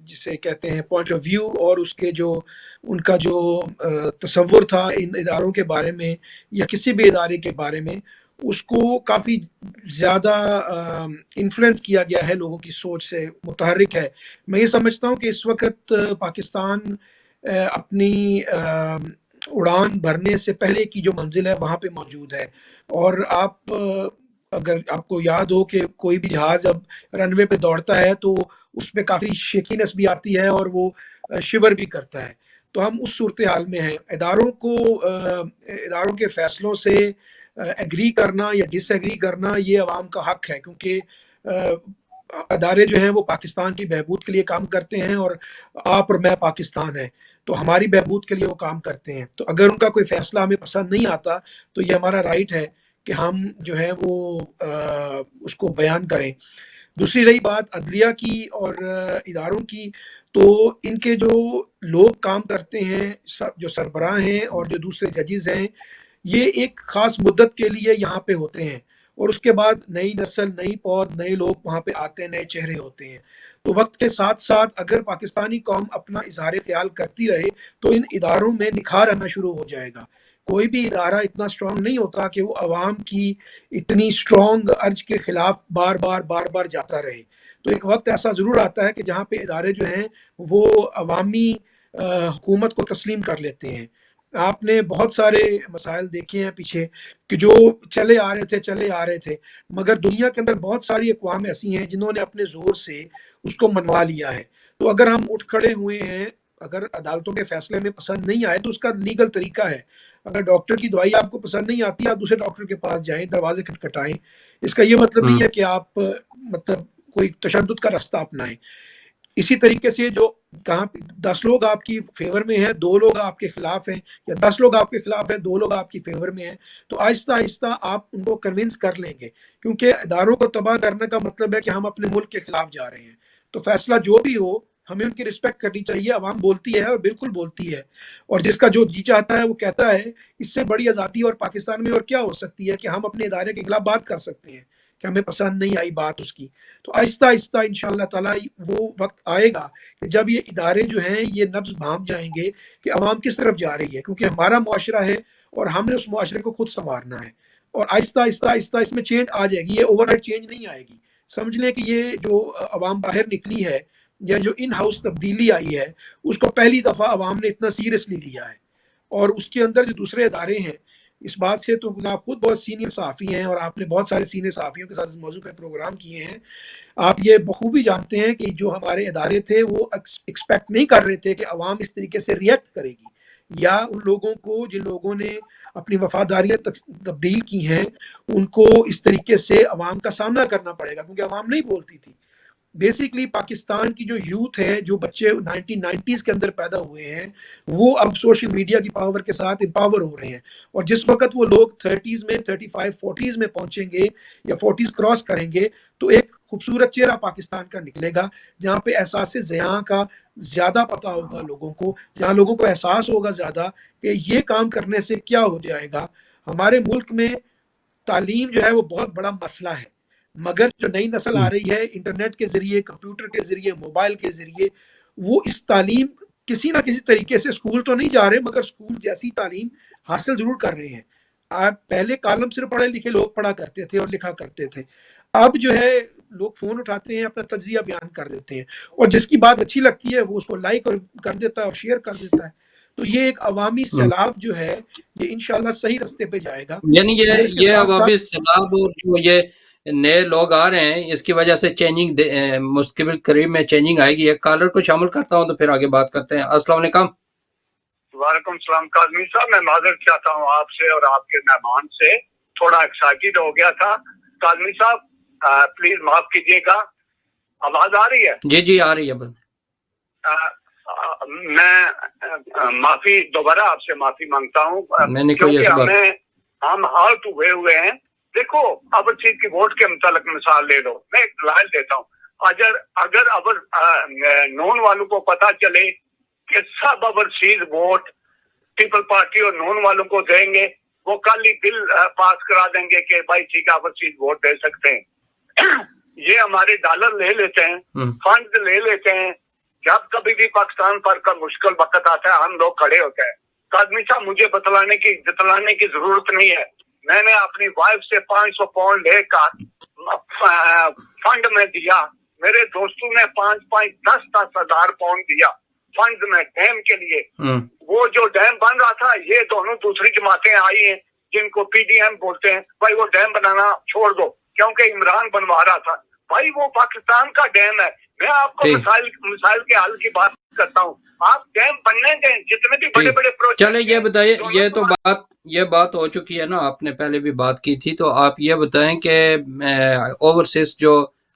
जिसे कहते हैं पॉइंट ऑफ व्यू, और उसके जो उनका जो तसव्वुर था इन इदारों के बारे में या किसी भी इदारे के बारे में, उसको काफ़ी ज़्यादा इन्फ्लुएंस किया गया है, लोगों की सोच से मुतहर्रिक है। मैं ये समझता हूँ कि इस वक़्त पाकिस्तान अपनी उड़ान भरने से पहले की जो मंज़िल है वहाँ पे मौजूद है, और अगर आपको याद हो कि कोई भी जहाज़ अब रनवे पे दौड़ता है तो उसमें काफ़ी शेकीनेस भी आती है, और वो शिवर भी करता है। तो हम उस सूरत-ए-हाल में हैं। इदारों के फ़ैसलों से एग्री करना या डिसएग्री करना ये अवाम का हक है, क्योंकि अदारे जो हैं वो पाकिस्तान की बहबूद के लिए काम करते हैं, और आप और मैं पाकिस्तान है, तो हमारी बहबूद के लिए वो काम करते हैं। तो अगर उनका कोई फ़ैसला हमें पसंद नहीं आता, तो ये हमारा राइट है कि हम जो है वो उसको बयान करें। दूसरी रही बात अदलिया की और इदारों की, तो इनके जो लोग काम करते हैं, जो सरबराह हैं और जो दूसरे जजेस हैं, ये एक ख़ास मुद्दत के लिए यहाँ पे होते हैं, और उसके बाद नई नस्ल, नई पौध, नए लोग वहाँ पे आते हैं, नए चेहरे होते हैं। तो वक्त के साथ साथ अगर पाकिस्तानी कौम अपना इजहार ख्याल करती रहे, तो इन इदारों में निखार आना शुरू हो जाएगा। कोई भी इदारा इतना स्ट्रांग नहीं होता कि वो अवाम की इतनी स्ट्रांग अर्ज के खिलाफ बार बार जाता रहे। तो एक वक्त ऐसा ज़रूर आता है कि जहाँ पे इदारे जो हैं वो अवामी हुकूमत को तस्लीम कर लेते हैं। आपने बहुत सारे मसाइल देखे हैं पीछे, कि जो चले आ रहे थे, मगर दुनिया के अंदर बहुत सारी अक़वाम ऐसी हैं जिन्होंने अपने ज़ोर से उसको मनवा लिया है। तो अगर हम उठ खड़े हुए हैं, अगर अदालतों के फैसले हमें पसंद नहीं आए, तो उसका लीगल तरीका है। अगर डॉक्टर की दवाई आपको पसंद नहीं आती, आप दूसरे डॉक्टर के पास जाएँ, दरवाज़े खटखटाएँ। इसका ये मतलब नहीं है कि आप मतलब कोई तशद्दुद का रास्ता अपनाएँ। इसी तरीके से जो कहाँ पे 10 लोग आपकी फ़ेवर में हैं, 2 लोग आपके खिलाफ हैं, या 10 लोग आपके खिलाफ हैं, 2 लोग आपकी फ़ेवर में हैं, तो आहिस्ता-आहिस्ता आप उनको कन्विंस कर लेंगे, क्योंकि इदारों को तबाह करने का मतलब है कि हम अपने मुल्क के खिलाफ जा रहे हैं। तो फ़ैसला जो भी हो, हमें उनकी रिस्पेक्ट करनी चाहिए। अवाम बोलती है, और बिल्कुल बोलती है, और जिसका जो जी चाहता है वो कहता है। इससे बड़ी आज़ादी और पाकिस्तान में और क्या हो सकती है कि हम अपने इदारे के खिलाफ बात कर सकते हैं कि हमें पसंद नहीं आई बात उसकी। तो आहिस्ता-आहिस्ता इंशाअल्लाह ताला वो वक़्त आएगा कि जब ये इदारे जो हैं ये नब्ज़ भांप जाएँगे कि अवाम किस तरफ जा रही है, क्योंकि हमारा मुआशरा है और हमने उस मुआशरे को खुद सँवारना है, और आहिस्ता-आहिस्ता इसमें चेंज आ जाएगी। ये ओवरनाइट चेंज नहीं आएगी। समझ लें कि ये जो अवाम बाहर निकली है, या जो इन हाउस तब्दीली आई है, उसको पहली दफ़ा अवाम ने इतना सीरियसली लिया है। और उसके अंदर जो दूसरे इदारे हैं, इस बात से तो आप खुद बहुत सीनियर सहाफ़ी हैं, और आपने बहुत सारे सीनियर सहाफ़ियों के साथ इस मौजू पे प्रोग्राम किए हैं। आप ये बखूबी जानते हैं कि जो हमारे इदारे थे वो एक्सपेक्ट नहीं कर रहे थे कि अवाम इस तरीके से रिएक्ट करेगी, या उन लोगों को जिन लोगों ने अपनी वफादारियाँ तब्दील की हैं, उनको इस तरीके से अवाम का सामना करना पड़ेगा, क्योंकि अवाम नहीं बोलती थी। बेसिकली पाकिस्तान की जो यूथ है, जो बच्चे 1990s के अंदर पैदा हुए हैं, वो अब सोशल मीडिया की पावर के साथ एम्पावर हो रहे हैं, और जिस वक़्त वो लोग 30s में, 35, 40s में पहुँचेंगे या 40s क्रॉस करेंगे, तो एक खूबसूरत चेहरा पाकिस्तान का निकलेगा, जहाँ पे एहसास ज़ियां का ज़्यादा पता होगा लोगों को, जहाँ लोगों को एहसास होगा ज़्यादा कि ये काम करने से क्या हो जाएगा। हमारे मुल्क में तालीम जो है वो बहुत बड़ा मसला है, मगर जो नई नस्ल आ रही है इंटरनेट के ज़रिए, कंप्यूटर के ज़रिए, मोबाइल के ज़रिए, वो इस तालीम किसी ना किसी तरीके से, स्कूल तो नहीं जा रहे मगर स्कूल जैसी तालीम हासिल ज़रूर कर रहे हैं। आप पहले कॉलम सिर्फ पढ़े लिखे लोग पढ़ा करते थे और लिखा करते थे, अब जो है लोग फ़ोन उठाते हैं, अपना तज्जिया बयान कर देते हैं, और जिसकी बात अच्छी लगती है वो उसको लाइक और कर देता है और शेयर कर देता है। तो ये एक अवामी सैलाब जो है ये इंशाल्लाह सही रास्ते पे जाएगा। यानी ये साथ अवामी साथ सैलाब और जो ये नए लोग आ रहे हैं, इसकी वजह से चेंजिंग मुस्तकिल करीब में चेंजिंग आएगी। एक कॉलर को शामिल करता हूँ तो फिर आगे बात करते हैं। अस्सलाम वालेकुम। वालेकुम सलाम काज़मी साहब, मैं माजरत चाहता हूँ आपसे और आपके मेहमान से, थोड़ा एक्साइटेड हो गया था। काज़मी साहब प्लीज माफ कीजिएगा, आवाज आ रही है? जी जी आ रही है बस। मैं माफी दोबारा आपसे माफी मांगता हूँ क्योंकि हम हार्ट हुए हैं। देखो अबर चीफ की वोट के मुतालिक मिसाल ले लो, मैं एक दलाल देता हूँ। अगर अबर नॉन वालों को पता चले कि सब ओवरसीज वोट पीपल पार्टी और नॉन वालों को देंगे, वो कल ही बिल पास करा देंगे कि भाई ठीक है ओवरसीज वोट दे सकते हैं। ये हमारे डॉलर ले लेते हैं, फंड ले लेते हैं। जब कभी भी पाकिस्तान पर का मुश्किल वक्त आता है हम लोग खड़े होते हैं। काज़मी साहब मुझे जतलाने की जरूरत नहीं है। मैंने अपनी वाइफ से 500 पाउंड लेकर फंड में दिया, मेरे दोस्तों ने 5-10 हजार पाउंड दिया फंड में डैम के लिए। वो जो डैम बन रहा था, ये दोनों दूसरी जमातें आई हैं जिनको पीडीएम बोलते हैं, भाई वो डैम बनाना छोड़ दो, क्योंकि इमरान बनवा रहा था। भाई वो पाकिस्तान का डैम है। मैं आपको मिसाइल के हल की बात करता हूँ। आप डैम बनने दें, जितने भी बड़े बड़े प्रोजेक्ट। चले ये बताइए, ये बात हो चुकी है ना, आपने पहले भी बात की थी, तो आप ये बताएं कि ओवरसीज जो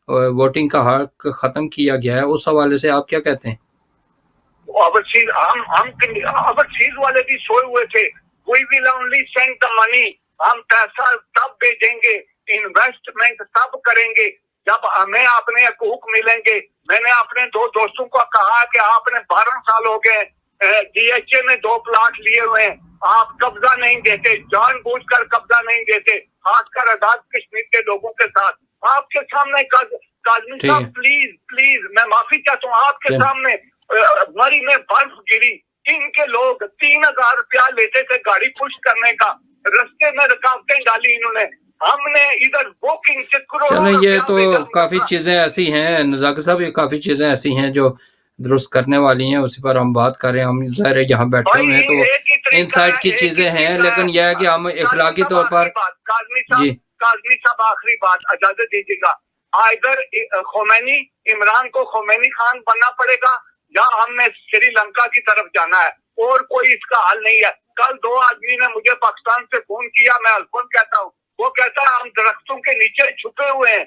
वोटिंग का हक खत्म किया गया है, उस हवाले से आप क्या कहते हैं? ओवरसीज ओवरसीज वाले भी सोए हुए थे। We will only send the money, हम पैसा तब भेजेंगे, इन्वेस्टमेंट तब करेंगे जब हमें अपने हकूक मिलेंगे। मैंने अपने 2 दोस्तों को कहा कि आपने 12 साल हो गए डीएचए में 2 प्लाट लिए हुए हैं, आप कब्जा नहीं देते, जानबूझकर कब्जा नहीं देते, खासकर आजाद कश्मीर के लोगों के साथ। आपके सामने काज़मी साहब प्लीज मैं माफी चाहता हूँ, आपके सामने मरी में बर्फ गिरी। इनके लोग 3000 रुपया लेते थे गाड़ी पुश करने का, रास्ते में रुकावटें डाली इन्होंने। हमने इधर बुकिंग से चलो ये तो काफी चीजें ऐसी हैं नज़ाक साहब, ये काफी चीजें ऐसी हैं जो दुरुस्त करने वाली हैं, उसी पर हम बात कर रहे हैं। हम ज़ाहिर है यहाँ बैठे हुए हैं तो इनसाइड की चीजें हैं, लेकिन यह है कि हम इखलाकी तौर पर। काज़मी साहब आखिरी बात इजाजत दीजिएगा, इधर खोमैनी इमरान को खोमैनी खान बनना पड़ेगा या हमें श्रीलंका की तरफ जाना है, और कोई इसका हल नहीं है। कल 2 आदमी ने मुझे पाकिस्तान से फोन किया, मैं अल्फोन कहता हूँ, वो कहता है हम दरख्तों के नीचे छुपे हुए हैं,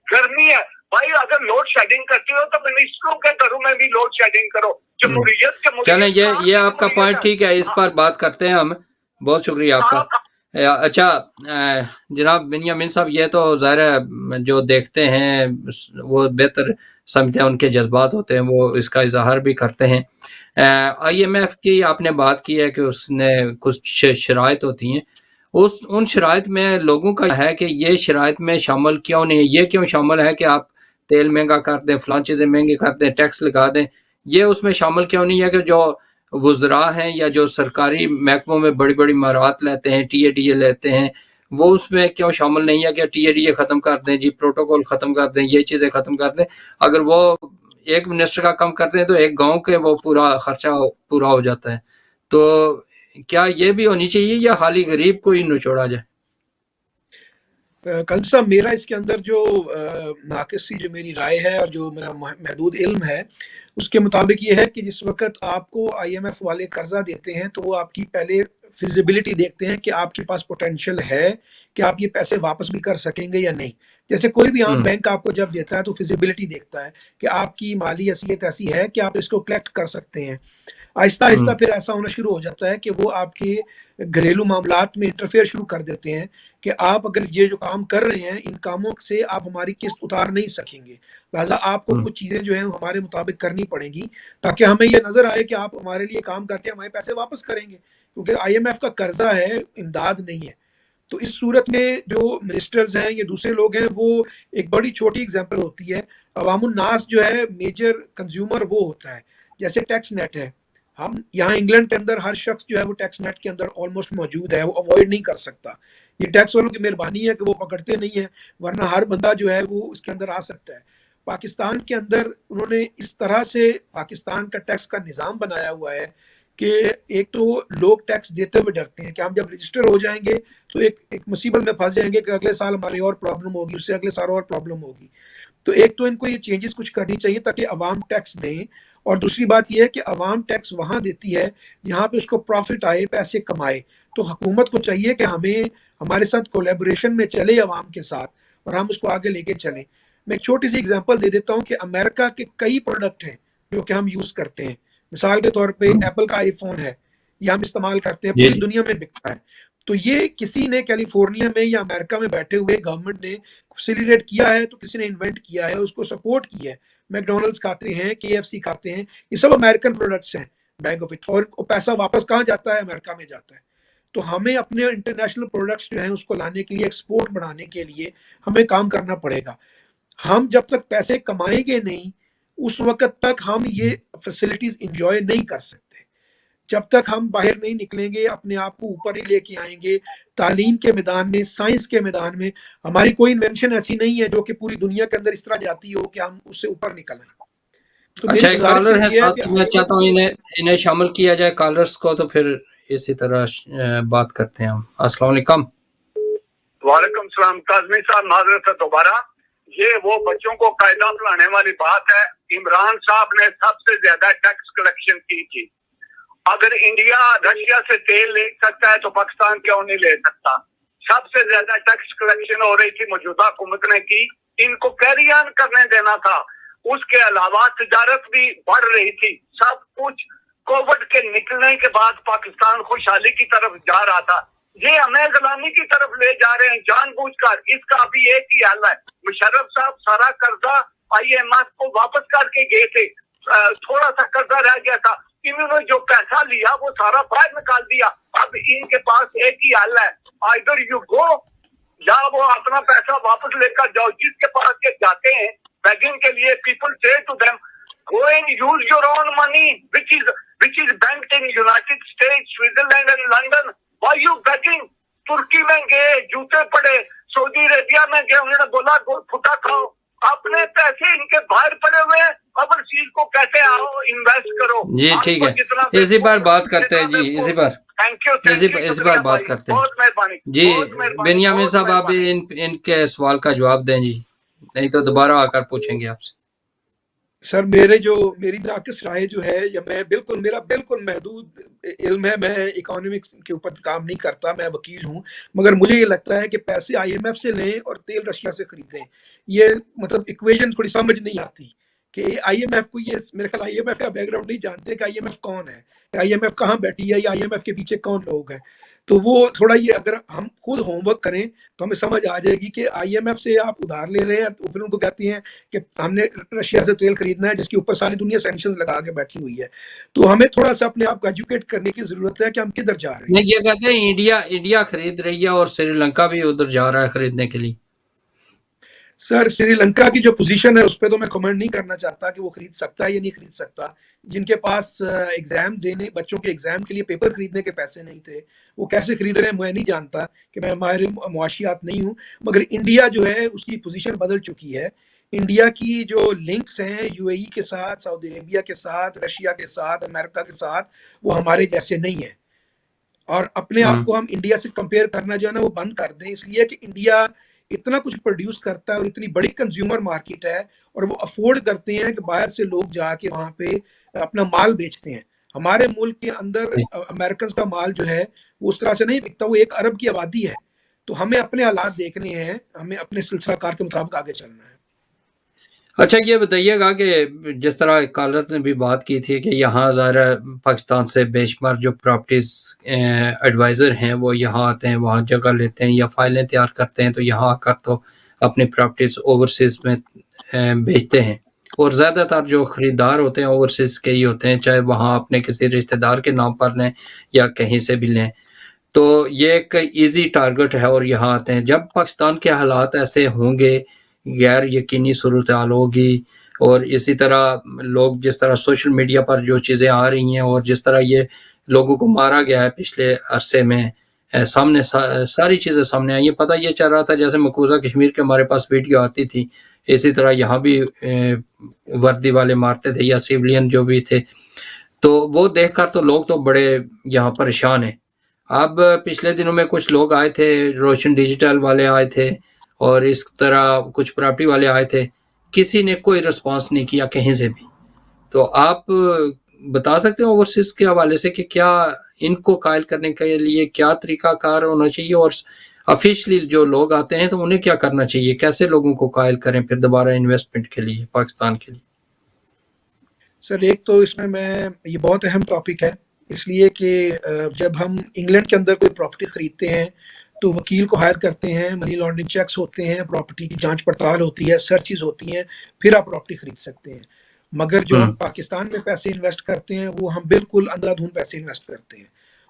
गर्मी है। भाई अगर लोड शेडिंग करते हो तो मिनिस्टरों के घरों में भी लोड शेडिंग करो। जमहूरियत चलें, ये आपका पॉइंट ठीक है, इस पर बात करते हैं हम। बहुत शुक्रिया आपका। अच्छा जनाब बिन्यामिन साहब, ये तो ज़ाहिर है जो देखते हैं वो बेहतर समझते हैं, उनके जज्बात होते हैं, वो इसका इजहार भी करते हैं। IMF की आपने बात की है कि उसने कुछ शराइत होती हैं, उन शराइत में लोगों का है कि ये शराइत में शामिल क्यों नहीं है, ये क्यों शामिल है कि आप तेल महंगा कर दें, फलां चीज़ें महंगी कर दें, टैक्स लगा दें, ये उसमें शामिल क्यों नहीं है कि जो वुज़रा हैं या जो सरकारी महकमों में बड़ी बड़ी मारात लेते हैं, TADA लेते हैं, वो उसमें क्यों शामिल नहीं है कि TADA ख़त्म कर दें जी, प्रोटोकॉल ख़त्म कर दें, ये चीज़ें ख़त्म कर दें। अगर वो एक मिनिस्टर का कम करते हैं तो एक गांव के वो पूरा खर्चा पूरा हो जाता है। तो क्या ये भी होनी चाहिए या खाली गरीब को ही निचोड़ा जाए? कल साहब मेरा इसके अंदर जो नाक़िसी जो मेरी राय है और जो मेरा महदूद इल्म है, उसके मुताबिक ये है कि जिस वक़्त आपको IMF वाले कर्जा देते हैं तो वो आपकी पहले फिजिबिलिटी देखते हैं कि आपके पास पोटेंशियल है कि आप ये पैसे वापस भी कर सकेंगे या नहीं। जैसे कोई भी आम हम्म बैंक आपको जब देता है तो फिजिबिलिटी देखता है कि आपकी माली हैसियत ऐसी है कि आप इसको कलेक्ट कर सकते हैं। आहिस्ता आहिस्ता हम्म फिर ऐसा होना शुरू हो जाता है कि वो आपके घरेलू मामलात में इंटरफेयर शुरू कर देते हैं कि आप अगर ये जो काम कर रहे हैं इन कामों से आप हमारी किस्त उतार नहीं सकेंगे, लिहाजा आपको हम्म कुछ चीज़ें जो हैं हमारे मुताबिक करनी पड़ेंगी ताकि हमें ये नज़र आए कि आप हमारे लिए काम करके हमारे पैसे वापस करेंगे, क्योंकि IMF का कर्जा है, इमदाद नहीं है। तो इस सूरत में जो मिनिस्टर्स हैं या दूसरे लोग हैं वो एक बड़ी छोटी एग्जांपल होती है। अवामुन नास जो है मेजर कंज्यूमर वो होता है। जैसे टैक्स नेट है, हम यहाँ इंग्लैंड के अंदर हर शख्स जो है वो टैक्स नेट के अंदर ऑलमोस्ट मौजूद है, वो अवॉइड नहीं कर सकता। ये टैक्स वालों की मेहरबानी है कि वो पकड़ते नहीं है, वरना हर बंदा जो है वो इसके अंदर आ सकता है। पाकिस्तान के अंदर उन्होंने इस तरह से पाकिस्तान का टैक्स का निज़ाम बनाया हुआ है कि एक तो लोग टैक्स देते हुए डरते हैं कि हम जब रजिस्टर हो जाएंगे तो एक मुसीबत में फंस जाएंगे कि अगले साल हमारी और प्रॉब्लम होगी, उससे अगले साल और प्रॉब्लम होगी। तो एक तो इनको ये चेंजेस कुछ करनी चाहिए ताकि अवाम टैक्स दें, और दूसरी बात यह है कि अवाम टैक्स वहाँ देती है जहाँ पे उसको प्रॉफिट आए, पैसे कमाए। तो हुकूमत को चाहिए कि हमें हमारे साथ कोलेबोरेशन में चले अवाम के साथ और हम उसको आगे लेके चलें। मैं एक छोटी सी एग्जांपल दे देता हूँ कि अमेरिका के कई प्रोडक्ट हैं जो कि हम यूज़ करते हैं। मिसाल के तौर पे एप्पल का आईफोन है, ये हम इस्तेमाल करते हैं, जी पूरी जी दुनिया में बिकता है। तो ये किसी ने कैलिफोर्निया में या अमेरिका में बैठे हुए गवर्नमेंट ने फैसिलिटेट किया है, तो किसी ने इन्वेंट किया है, उसको सपोर्ट किया है। मैकडोनल्ड्स खाते हैं, KFC खाते हैं, ये सब अमेरिकन प्रोडक्ट्स हैं, बैग ऑफ इट। और वो पैसा वापस कहाँ जाता है? अमेरिका में जाता है। तो हमें अपने इंटरनेशनल प्रोडक्ट्स जो हैं उसको लाने के लिए, एक्सपोर्ट बढ़ाने के लिए हमें काम करना पड़ेगा। हम जब तक पैसे कमाएंगे नहीं उस वक्त तक हम ये फैसिलिटीज इंजॉय नहीं कर सकते। जब तक हम बाहर नहीं निकलेंगे, अपने आप को ऊपर ही लेके आएंगे, तालीम के मैदान में, साइंस के मैदान में हमारी कोई इन्वेंशन ऐसी नहीं है जो कि पूरी दुनिया के अंदर इस तरह जाती हो कि हम उससे ऊपर निकल आए। तो मेरी अच्छा, एक गुजारिश कॉलर सिर्फ है ये है कि साथ, मैं IMF चाहता हूँ को इन्हें इन्हें शामिल किया जाए कॉलर्स को, तो फिर इसी तरह बात करते हैं हम। अस्सलाम वालेकुम। वालेकुम सलाम काजमी साहब, माजरत है दोबारा। ये वो बच्चों को कायदा पढ़ाने वाली बात है। इमरान साहब ने सबसे ज्यादा टैक्स कलेक्शन की थी। अगर इंडिया रशिया से तेल ले सकता है तो पाकिस्तान क्यों नहीं ले सकता? सबसे ज्यादा टैक्स कलेक्शन हो रही थी मौजूदा हुकूमत ने की, इनको कैरी ऑन करने देना था। उसके अलावा तिजारत भी बढ़ रही थी, सब कुछ। कोविड के निकलने के बाद पाकिस्तान खुशहाली की तरफ जा रहा था, ये हमें गुलामी की तरफ ले जा रहे हैं जानबूझकर। इसका अभी एक ही हल है, मुशर्रफ साहब सारा कर्जा IMF को वापस करके गए थे, थोड़ा सा कर्जा रह गया था, इन्होंने जो पैसा लिया वो सारा बाहर निकाल दिया। अब इनके पास एक ही हल है, आइदर यू गो, या वो अपना पैसा वापस लेकर जाओ। जिसके पास के जाते हैं बेगिंग के लिए, पीपल से to them go and use your own money which is banked in United States, Switzerland and London. Why you begging? तुर्की में गए, जूते पड़े, सऊदी अरेबिया में गए, उन्होंने बोला फुटा खाओ। अपने पैसे इनके बाहर पड़े हुए हैं, अब चीज को कहते आओ इन्वेस्ट करो। जी ठीक है, इसी बार बात करते हैं जी, इसी बार इसी बार बात करते हैं। बहुत मेहरबानी जी बेनियामिन साहब, आप इनके सवाल का जवाब दें जी, नहीं तो दोबारा आकर पूछेंगे आपसे। सर मेरी नाकिस राय जो है, या मेरा बिल्कुल महदूद इल्म है, मैं इकोनॉमिक्स के ऊपर काम नहीं करता, मैं वकील हूँ, मगर मुझे ये लगता है कि पैसे IMF से लें और तेल रशिया से खरीदें, ये मतलब इक्वेशन थोड़ी समझ नहीं आती कि IMF को, ये मेरे ख्याल IMF का बैकग्राउंड नहीं जानते कि IMF कौन है, IMF कहाँ बैठी है, या IMF के पीछे कौन लोग हैं। तो वो थोड़ा ये अगर हम खुद होमवर्क करें तो हमें समझ आ जाएगी कि IMF से आप उधार ले रहे हैं, तो फिर उनको कहती हैं कि हमने रशिया से तेल खरीदना है जिसके ऊपर सारी दुनिया सैंक्शन लगा के बैठी हुई है। तो हमें थोड़ा सा अपने आप को एजुकेट करने की जरूरत है कि हम किधर जा रहे हैं। नहीं, ये कहते हैं इंडिया खरीद रही है और श्रीलंका भी उधर जा रहा है खरीदने के लिए। सर श्रीलंका की जो पोजीशन है उस पर तो मैं कमेंट नहीं करना चाहता कि वो खरीद सकता है या नहीं खरीद सकता। जिनके पास एग्जाम देने, बच्चों के एग्जाम के लिए पेपर खरीदने के पैसे नहीं थे, वो कैसे खरीद रहे हैं मैं नहीं जानता, कि मैं माहिर मुआशियात नहीं हूँ। मगर इंडिया जो है उसकी पोजीशन बदल चुकी है। इंडिया की जो लिंक्स हैं UAE के साथ, सऊदी अरेबिया के साथ, रशिया के साथ, अमेरिका के साथ, वो हमारे जैसे नहीं है। और अपने आप को हम इंडिया से कंपेयर करना जो है ना वो बंद कर दें, इसलिए कि इंडिया इतना कुछ प्रोड्यूस करता है और इतनी बड़ी कंज्यूमर मार्केट है, और वो अफोर्ड करते हैं कि बाहर से लोग जाके वहाँ पे अपना माल बेचते हैं। हमारे मुल्क के अंदर अमेरिकन का माल जो है वो उस तरह से नहीं बिकता, वो 1 अरब की आबादी है। तो हमें अपने हालात देखने हैं, हमें अपने सिलसिलाकार के मुताबिक आगे चलना है। अच्छा, ये बताइएगा कि जिस तरह कॉलर ने भी बात की थी कि यहाँ ज़ाहिर है पाकिस्तान से बेशुमार जो प्रॉपर्टीज़ एडवाइज़र हैं वो यहाँ आते हैं, वहाँ जगह लेते हैं या फाइलें तैयार करते हैं, तो यहाँ आकर तो अपनी प्रॉपर्टीज़ ओवरसीज़ में बेचते हैं और ज़्यादातर जो ख़रीदार होते हैं ओवरसीज़ के ही होते हैं, चाहे वहाँ अपने किसी रिश्तेदार के नाम पर लें या कहीं से भी लें। तो ये एक ईज़ी टारगेट है और यहाँ आते हैं। जब पाकिस्तान के हालात ऐसे होंगे, गैर यकीनी सूरत-हाल होगी और इसी तरह लोग जिस तरह सोशल मीडिया पर जो चीज़ें आ रही हैं और जिस तरह ये लोगों को मारा गया है पिछले अरसे में, सामने सारी चीज़ें सामने आई हैं। पता ये चल रहा था जैसे मकबूजा कश्मीर के हमारे पास वीडियो आती थी, इसी तरह यहाँ भी वर्दी वाले मारते थे या सिविलियन जो भी थे। तो वो देखकर तो लोग तो बड़े यहाँ परेशान हैं। अब पिछले दिनों में कुछ लोग आए थे, रोशन डिजिटल वाले आए थे और इस तरह कुछ प्रॉपर्टी वाले आए थे। किसी ने कोई रिस्पॉन्स नहीं किया कहीं से भी। तो आप बता सकते हो ओवरसीज़ के हवाले से कि क्या इनको कायल करने के लिए क्या तरीक़ाकार होना चाहिए और ऑफ़िशियली जो लोग आते हैं तो उन्हें क्या करना चाहिए? कैसे लोगों को कायल करें फिर दोबारा इन्वेस्टमेंट के लिए पाकिस्तान के लिए? सर एक तो इसमें ये बहुत अहम टॉपिक है, इसलिए कि जब हम इंग्लैंड के अंदर कोई प्रॉपर्टी खरीदते हैं तो वकील को हायर करते हैं, मनी लॉन्ड्रिंग चेक्स होते हैं, प्रॉपर्टी की जांच पड़ताल होती है, सर्चेज होती हैं, फिर आप प्रॉपर्टी खरीद सकते हैं। मगर जो हम पाकिस्तान में पैसे इन्वेस्ट करते हैं वो हम बिल्कुल अंधाधुंध पैसे इन्वेस्ट करते हैं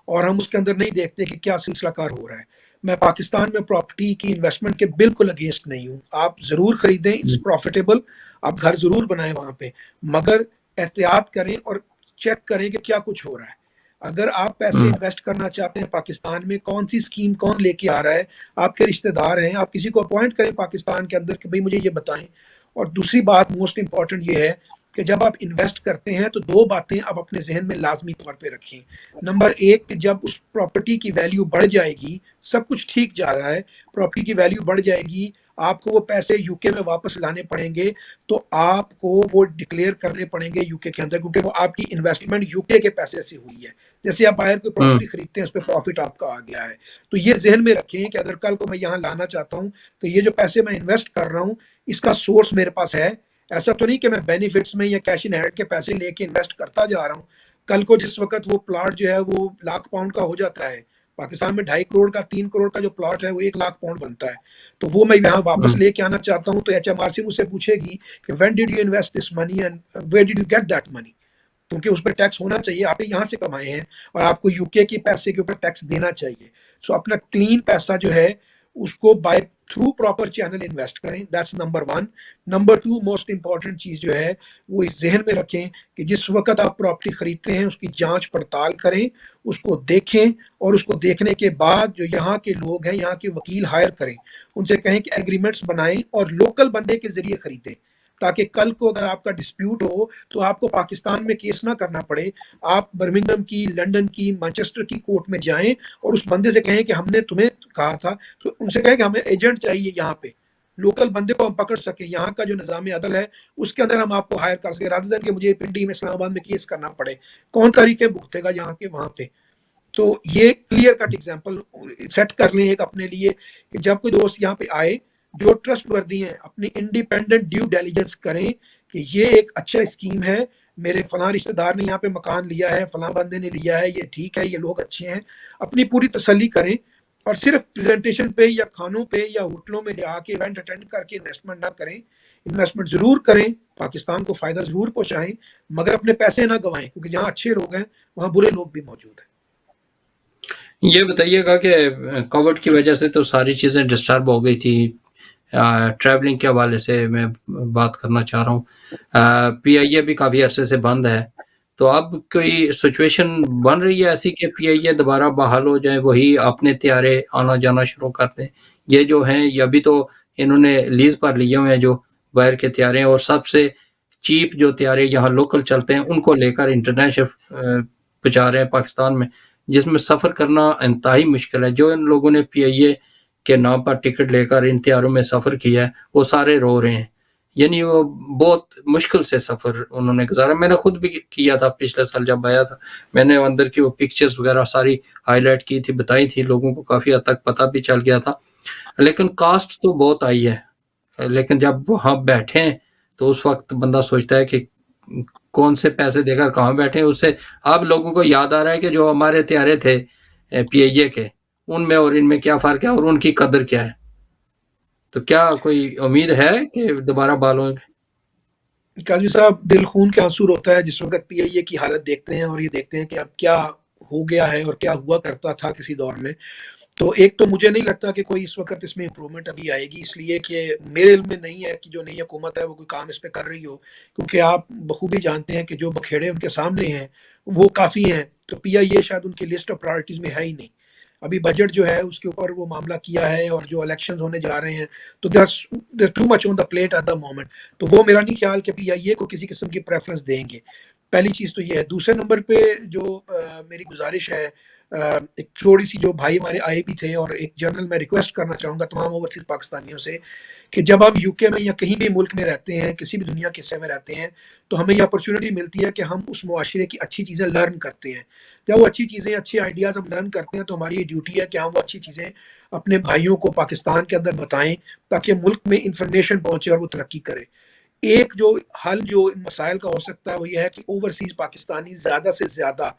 और हम उसके अंदर नहीं देखते कि क्या सिलसिलाकार हो रहा है। मैं पाकिस्तान में प्रॉपर्टी की इन्वेस्टमेंट के बिल्कुल अगेंस्ट नहीं हूँ। आप ज़रूर खरीदें, इट्स प्रॉफिटेबल, आप घर ज़रूर बनाएं वहाँ पे, मगर एहतियात करें और चेक करें कि क्या कुछ हो रहा है। अगर आप पैसे इन्वेस्ट करना चाहते हैं पाकिस्तान में, कौन सी स्कीम कौन लेके आ रहा है, आपके रिश्तेदार हैं, आप किसी को अपॉइंट करें पाकिस्तान के अंदर कि भाई मुझे ये बताएं। और दूसरी बात मोस्ट इंपॉर्टेंट ये है कि जब आप इन्वेस्ट करते हैं तो दो बातें आप अपने जहन में लाजमी तौर पे रखें। नंबर एक कि जब उस प्रॉपर्टी की वैल्यू बढ़ जाएगी, सब कुछ ठीक जा रहा है, प्रॉपर्टी की वैल्यू बढ़ जाएगी, आपको वो पैसे यूके में वापस लाने पड़ेंगे, तो आपको वो डिक्लेयर करने पड़ेंगे यूके के अंदर, क्योंकि वो आपकी इन्वेस्टमेंट यूके के पैसे से हुई है। जैसे आप बाहर कोई प्रॉपर्टी खरीदते हैं, उस पर प्रॉफिट आपका आ गया है, तो ये जहन में रखें कि अगर कल को मैं यहाँ लाना चाहता हूँ तो ये जो पैसे मैं इन्वेस्ट कर रहा हूँ इसका सोर्स मेरे पास है। ऐसा तो नहीं कि मैं बेनिफिट्स में या कैश इन हैंड के पैसे लेके इन्वेस्ट करता जा रहा हूँ। कल को जिस वक्त वो प्लॉट जो है वो £1,00,000 का हो जाता है, पाकिस्तान में 2.5 करोड़ का 3 करोड़ का जो प्लॉट है वो £1,00,000 बनता है, तो वो मैं यहाँ वापस लेके आना चाहता हूँ, तो HMRC मुझसे पूछेगी कि when did you invest this money and where did you get that money, क्योंकि उस पर टैक्स होना चाहिए। आप यहाँ से कमाए हैं और आपको यूके के पैसे के ऊपर टैक्स देना चाहिए। सो अपना क्लीन पैसा जो है उसको by through proper channel invest करें, that's number 1। Number 2 most important चीज़ जो है वो इस जहन में रखें कि जिस वक्त आप प्रॉपर्टी खरीदते हैं उसकी जांच पड़ताल करें, उसको देखें और उसको देखने के बाद जो यहाँ के लोग हैं, यहाँ के वकील हायर करें, उनसे कहें कि एग्रीमेंट्स बनाएं और लोकल बंदे के जरिए खरीदें, ताकि कल को अगर आपका डिस्प्यूट हो तो आपको पाकिस्तान में केस ना करना पड़े। आप बर्मिंघम की, लंदन की, मैनचेस्टर की कोर्ट में जाएं और उस बंदे से कहें कि हमने तुम्हें कहा था, तो उनसे कहें कि हमें एजेंट चाहिए यहाँ पे, लोकल बंदे को हम पकड़ सके, यहाँ का जो निज़ाम अदल है उसके अंदर हम आपको हायर कर सके, रादर देन कि मुझे पिंडी में, इस्लामाबाद में केस करना पड़े। कौन तरीके भुगतेगा यहाँ के वहाँ पे। तो ये क्लियर कट एग्जाम्पल सेट कर लें एक अपने लिए कि जब कोई दोस्त यहाँ पे आए, जो ट्रस्ट वर्दी हैं, अपनी इंडिपेंडेंट ड्यू डिलिजेंस करें कि ये एक अच्छा स्कीम है, मेरे फलां रिश्तेदार ने यहाँ पे मकान लिया है, फलां बंदे ने लिया है, ये ठीक है, ये लोग अच्छे हैं, अपनी पूरी तसल्ली करें और सिर्फ प्रेजेंटेशन पे या खानों पे या होटलों में जाके इवेंट अटेंड करके इन्वेस्टमेंट ना करें। इन्वेस्टमेंट जरूर करें, पाकिस्तान को फायदा जरूर पहुंचाएं, मगर अपने पैसे ना गंवाएं, क्योंकि जहाँ अच्छे लोग हैं वहाँ बुरे लोग भी मौजूद हैं। ये बताइएगा कि कोविड की वजह से तो सारी चीज़ें डिस्टर्ब हो गई थी, ट्रैवलिंग के हवाले से मैं बात करना चाह रहा हूँ। PIA भी काफ़ी अरसे से बंद है, तो अब कोई सिचुएशन बन रही है ऐसी कि PIA दोबारा बहाल हो जाए, वही अपने त्यारे आना जाना शुरू कर दें? ये जो हैं ये अभी तो इन्होंने लीज़ पर लिए हुए हैं जो बाहर के त्यारे, और सबसे चीप जो त्यारे यहाँ लोकल चलते हैं उनको लेकर इंटरनेशनल पहुँचा रहे हैं पाकिस्तान में, जिसमें सफ़र करना इंतहाई मुश्किल है। जो इन लोगों ने PIA के नाम पर टिकट लेकर इन त्यारों में सफ़र किया है वो सारे रो रहे हैं यानी वो बहुत मुश्किल से सफ़र उन्होंने गुजारा। मैंने खुद भी किया था पिछले साल जब आया था, मैंने अंदर की वो पिक्चर्स वगैरह सारी हाईलाइट की थी, बताई थी, लोगों को काफ़ी हद तक पता भी चल गया था। लेकिन कास्ट तो बहुत आई है, लेकिन जब वहाँ बैठे तो उस वक्त बंदा सोचता है कि कौन से पैसे देकर कहाँ बैठे। उससे अब लोगों को याद आ रहा है कि जो हमारे हथियारे थे PIA के, उनमें और इनमें क्या फ़र्क है और उनकी कदर क्या है। तो क्या कोई उम्मीद है कि दोबारा बहाल होंगे? काज़मी साहब, दिल खून के आंसू रोता है जिस वक़्त PIA की हालत देखते हैं और ये देखते हैं कि अब क्या हो गया है और क्या हुआ करता था किसी दौर में। तो एक तो मुझे नहीं लगता कि कोई इस वक़्त इसमें इम्प्रूवमेंट अभी आएगी, इसलिए कि मेरे इल्म में नहीं है कि जो नई हुकूमत है वो कोई काम इस पे कर रही हो, क्योंकि आप बखूबी जानते हैं कि जो बखेड़े उनके सामने हैं वो काफ़ी हैं। तो PIA शायद उनकी लिस्ट ऑफ प्रायोरिटीज़ में है ही नहीं। अभी बजट जो है उसके ऊपर वो मामला किया है और जो इलेक्शंस होने जा रहे हैं, तो there too much on the plate at the moment. तो वो मेरा नहीं ख्याल कि PIA को किसी किस्म की प्रेफरेंस देंगे। पहली चीज़ तो ये है। दूसरे नंबर पे जो मेरी गुजारिश है, एक थोड़ी सी, जो भाई हमारे आए भी थे, और एक जनरल मैं रिक्वेस्ट करना चाहूँगा तमाम ओवरसीज पाकिस्तानियों से कि जब हम UK में या कहीं भी मुल्क में रहते हैं, किसी भी दुनिया के हिस्से में रहते हैं, तो हमें ये अपॉर्चुनिटी मिलती है कि हम उस मुआशरे की अच्छी चीज़ें लर्न करते हैं। जब वो अच्छी चीज़ें, अच्छे आइडियाज़ हम लर्न करते हैं, तो हमारी ये ड्यूटी है कि हम वो अच्छी चीज़ें अपने भाइयों को पाकिस्तान के अंदर बताएं, ताकि मुल्क में इंफॉर्मेशन पहुँचे और वो तरक्की करे। एक जो हल जो इन मसाइल का हो सकता है वो ये है कि ओवरसीज पाकिस्तानी ज़्यादा से ज़्यादा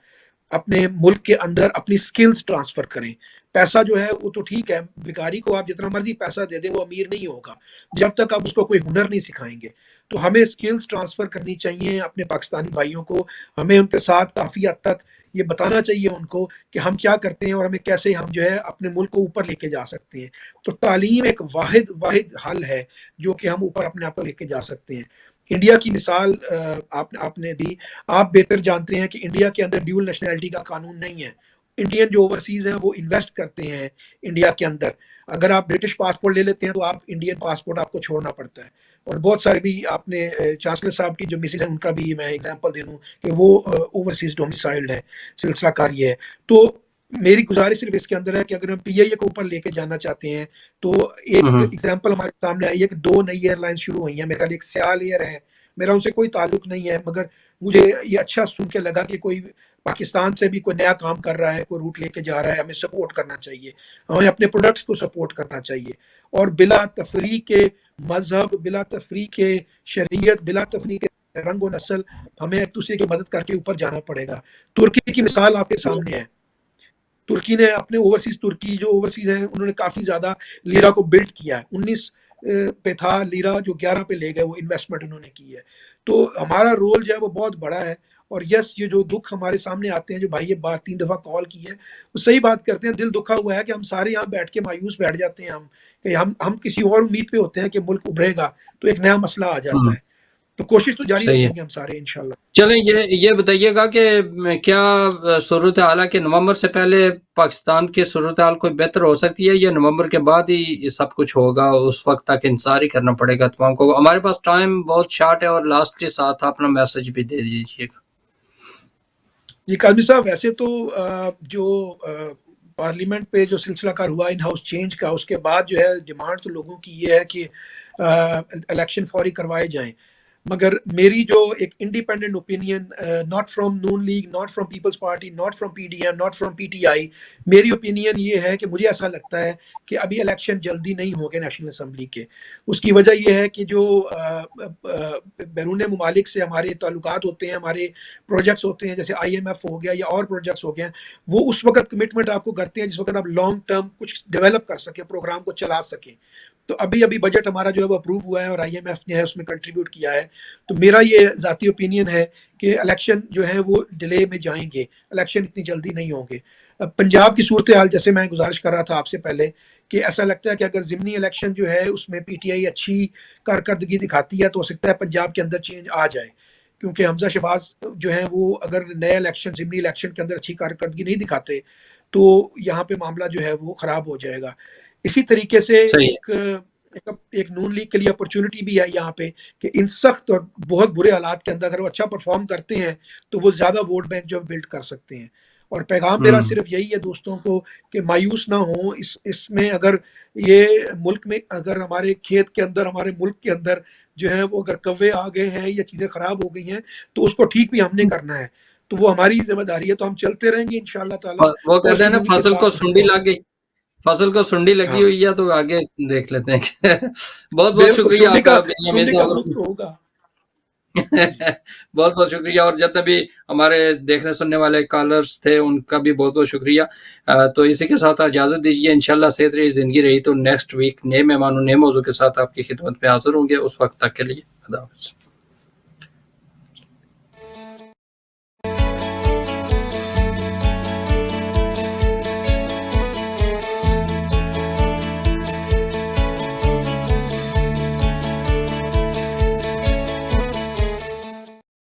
अपने मुल्क के अंदर अपनी स्किल्स ट्रांसफर करें। पैसा जो है वो तो ठीक है, भिखारी को आप जितना मर्जी पैसा दे दें वो अमीर नहीं होगा जब तक आप उसको कोई हुनर नहीं सिखाएंगे। तो हमें स्किल्स ट्रांसफर करनी चाहिए अपने पाकिस्तानी भाइयों को। हमें उनके साथ काफ़ी हद तक ये बताना चाहिए उनको कि हम क्या करते हैं और हमें कैसे हम जो है अपने मुल्क को ऊपर लेके जा सकते हैं। तो तालीम एक वाहिद वाहिद हल है जो कि हम ऊपर अपने आप को लेके जा सकते हैं। इंडिया की मिसाल आपने दी। आप बेहतर जानते हैं कि इंडिया के अंदर ड्यूल नेशनैलिटी का कानून नहीं है। इंडियन जो ओवरसीज हैं वो इन्वेस्ट करते हैं इंडिया के अंदर। अगर आप ब्रिटिश पासपोर्ट ले लेते हैं तो आप इंडियन पासपोर्ट आपको छोड़ना पड़ता है। और बहुत सारे भी, आपने चांसलर साहब की जो मिसेज है उनका भी मैं एग्जांपल दे दूं कि वो ओवरसीज डोमिसाइल्ड है, सिलसिला कार्य है। तो मेरी गुजारिश सिर्फ इसके अंदर है कि अगर हम PIA को ऊपर लेके जाना चाहते हैं, तो एक एग्जांपल हमारे सामने आई है कि 2 नई एयरलाइन शुरू हुई हैं। मेरे ख्याल एक सियाल एयर है, मेरा उनसे कोई ताल्लुक नहीं है, मगर मुझे ये अच्छा सुन के लगा कि कोई पाकिस्तान से भी कोई नया काम कर रहा है, कोई रूट लेके जा रहा है। हमें सपोर्ट करना चाहिए, हमें अपने प्रोडक्ट्स को सपोर्ट करना चाहिए। और बिला तफरीक के मजहब, बिला तफरीक के शरीयत, बिला तफरीक के रंग व नस्ल, हमें एक दूसरे की मदद करके ऊपर जाना पड़ेगा। तुर्की की मिसाल आपके सामने है। तुर्की ने अपने ओवरसीज, तुर्की जो ओवरसीज है उन्होंने काफ़ी ज़्यादा लीरा को बिल्ड किया है। 19 पे था लीरा, जो 11 पे ले गए, वो इन्वेस्टमेंट उन्होंने की है। तो हमारा रोल जो है वो बहुत बड़ा है। और यस, ये जो दुख हमारे सामने आते हैं, जो भाई ये बात 3 दफ़ा कॉल की है, वो सही बात करते हैं। दिल दुखा हुआ है कि हम सारे यहाँ बैठ के मायूस बैठ जाते हैं, हम कि हम किसी और उम्मीद पे होते हैं कि मुल्क उभरेगा, तो एक नया मसला आ जाता है। तो कोशिश तो जारी सही है। रखेंगे हम सारे इंशाल्लाह। चलें, ये बताइएगा कि क्या सूरत हाल है कि नवंबर से पहले पाकिस्तान की सूरत हाल कोई बेहतर हो सकती है, या नवंबर के बाद ही ये सब कुछ होगा, उस वक्त तक इंतजार ही करना पड़ेगा तमाम को? हमारे पास टाइम बहुत शॉर्ट है और लास्ट के साथ अपना मैसेज भी दे दीजिएगा। जी काज़मी साहब, वैसे तो जो पार्लियामेंट पे जो सिलसिला कार हुआ इन हाउस चेंज का, उसके बाद जो है डिमांड तो लोगों की ये है कि इलेक्शन फौरी करवाए जाएं। मगर मेरी जो एक independent opinion, not from Noon league, not from Peoples Party, not from PDM, not from PTI, मेरी ओपिनियन ये है कि मुझे ऐसा लगता है कि अभी इलेक्शन जल्दी नहीं होंगे नेशनल असम्बली के। उसकी वजह यह है कि जो बैरून मुमालिक से हमारे ताल्लुकात होते हैं, हमारे प्रोजेक्ट्स होते हैं, जैसे IMF हो गया या और प्रोजेक्ट्स हो गए, वो उस वक्त कमिटमेंट आपको करते हैं जिस वक्त आप लॉन्ग टर्म कुछ डेवलप कर सकें, प्रोग्राम को चला सकें। तो अभी अभी बजट हमारा जो है वो अप्रूव हुआ है और IMF ने है उसमें कंट्रीब्यूट किया है। तो मेरा ये ज़ाती ओपिनियन है कि इलेक्शन जो है वो डिले में जाएंगे, इलेक्शन इतनी जल्दी नहीं होंगे। पंजाब की सूरत हाल, जैसे मैं गुजारिश कर रहा था आपसे पहले, कि ऐसा लगता है कि अगर ज़िमनी इलेक्शन जो है उसमें PTI अच्छी कारकर्दगी दिखाती है, तो हो सकता है पंजाब के अंदर चेंज आ जाए। क्योंकि हमजा शहबाज जो है वो अगर नए इलेक्शन, ज़िमनी इलेक्शन के अंदर अच्छी कारकर्दगी नहीं दिखाते, तो यहाँ पे मामला जो है वो ख़राब हो जाएगा। इसी तरीके से एक नून लीग के लिए अपॉर्चुनिटी भी है यहाँ पे कि इन सख्त और बहुत बुरे हालात के अंदर अगर वो अच्छा परफॉर्म करते हैं तो वो ज़्यादा वोट बैंक जो बिल्ड कर सकते हैं। और पैगाम मेरा सिर्फ यही है दोस्तों को कि मायूस ना हो इसमें। अगर ये मुल्क में, अगर हमारे खेत के अंदर, हमारे मुल्क के अंदर जो है वो अगर कव्वे आ गए हैं या चीज़ें ख़राब हो गई हैं तो उसको ठीक भी हमने करना है, तो वो हमारी जिम्मेदारी है, तो हम चलते रहेंगे इंशाल्लाह ताला वो कहते हैं ना, पॉजिटिविटी के फसल को साथ। सुंडी लग गई, फसल को सुंडी लगी हाँ हुई है, तो आगे देख लेते हैं। बहुत बहुत बिल्कुल, शुक्रिया आपका सुंडी बिन्यामीन का साहब। दुख तो होगा। बहुत बहुत शुक्रिया, और जितने भी हमारे देखने सुनने वाले कॉलर्स थे उनका भी बहुत बहुत शुक्रिया। तो इसी के साथ इजाज़त दीजिए, इंशाल्लाह सेहत रही ज़िंदगी रही तो नेक्स्ट वीक नए मेहमानों नए मौजू के साथ आपकी खिदमत में हाजिर होंगे। उस वक्त तक के लिए खुदा हाफ़िज़।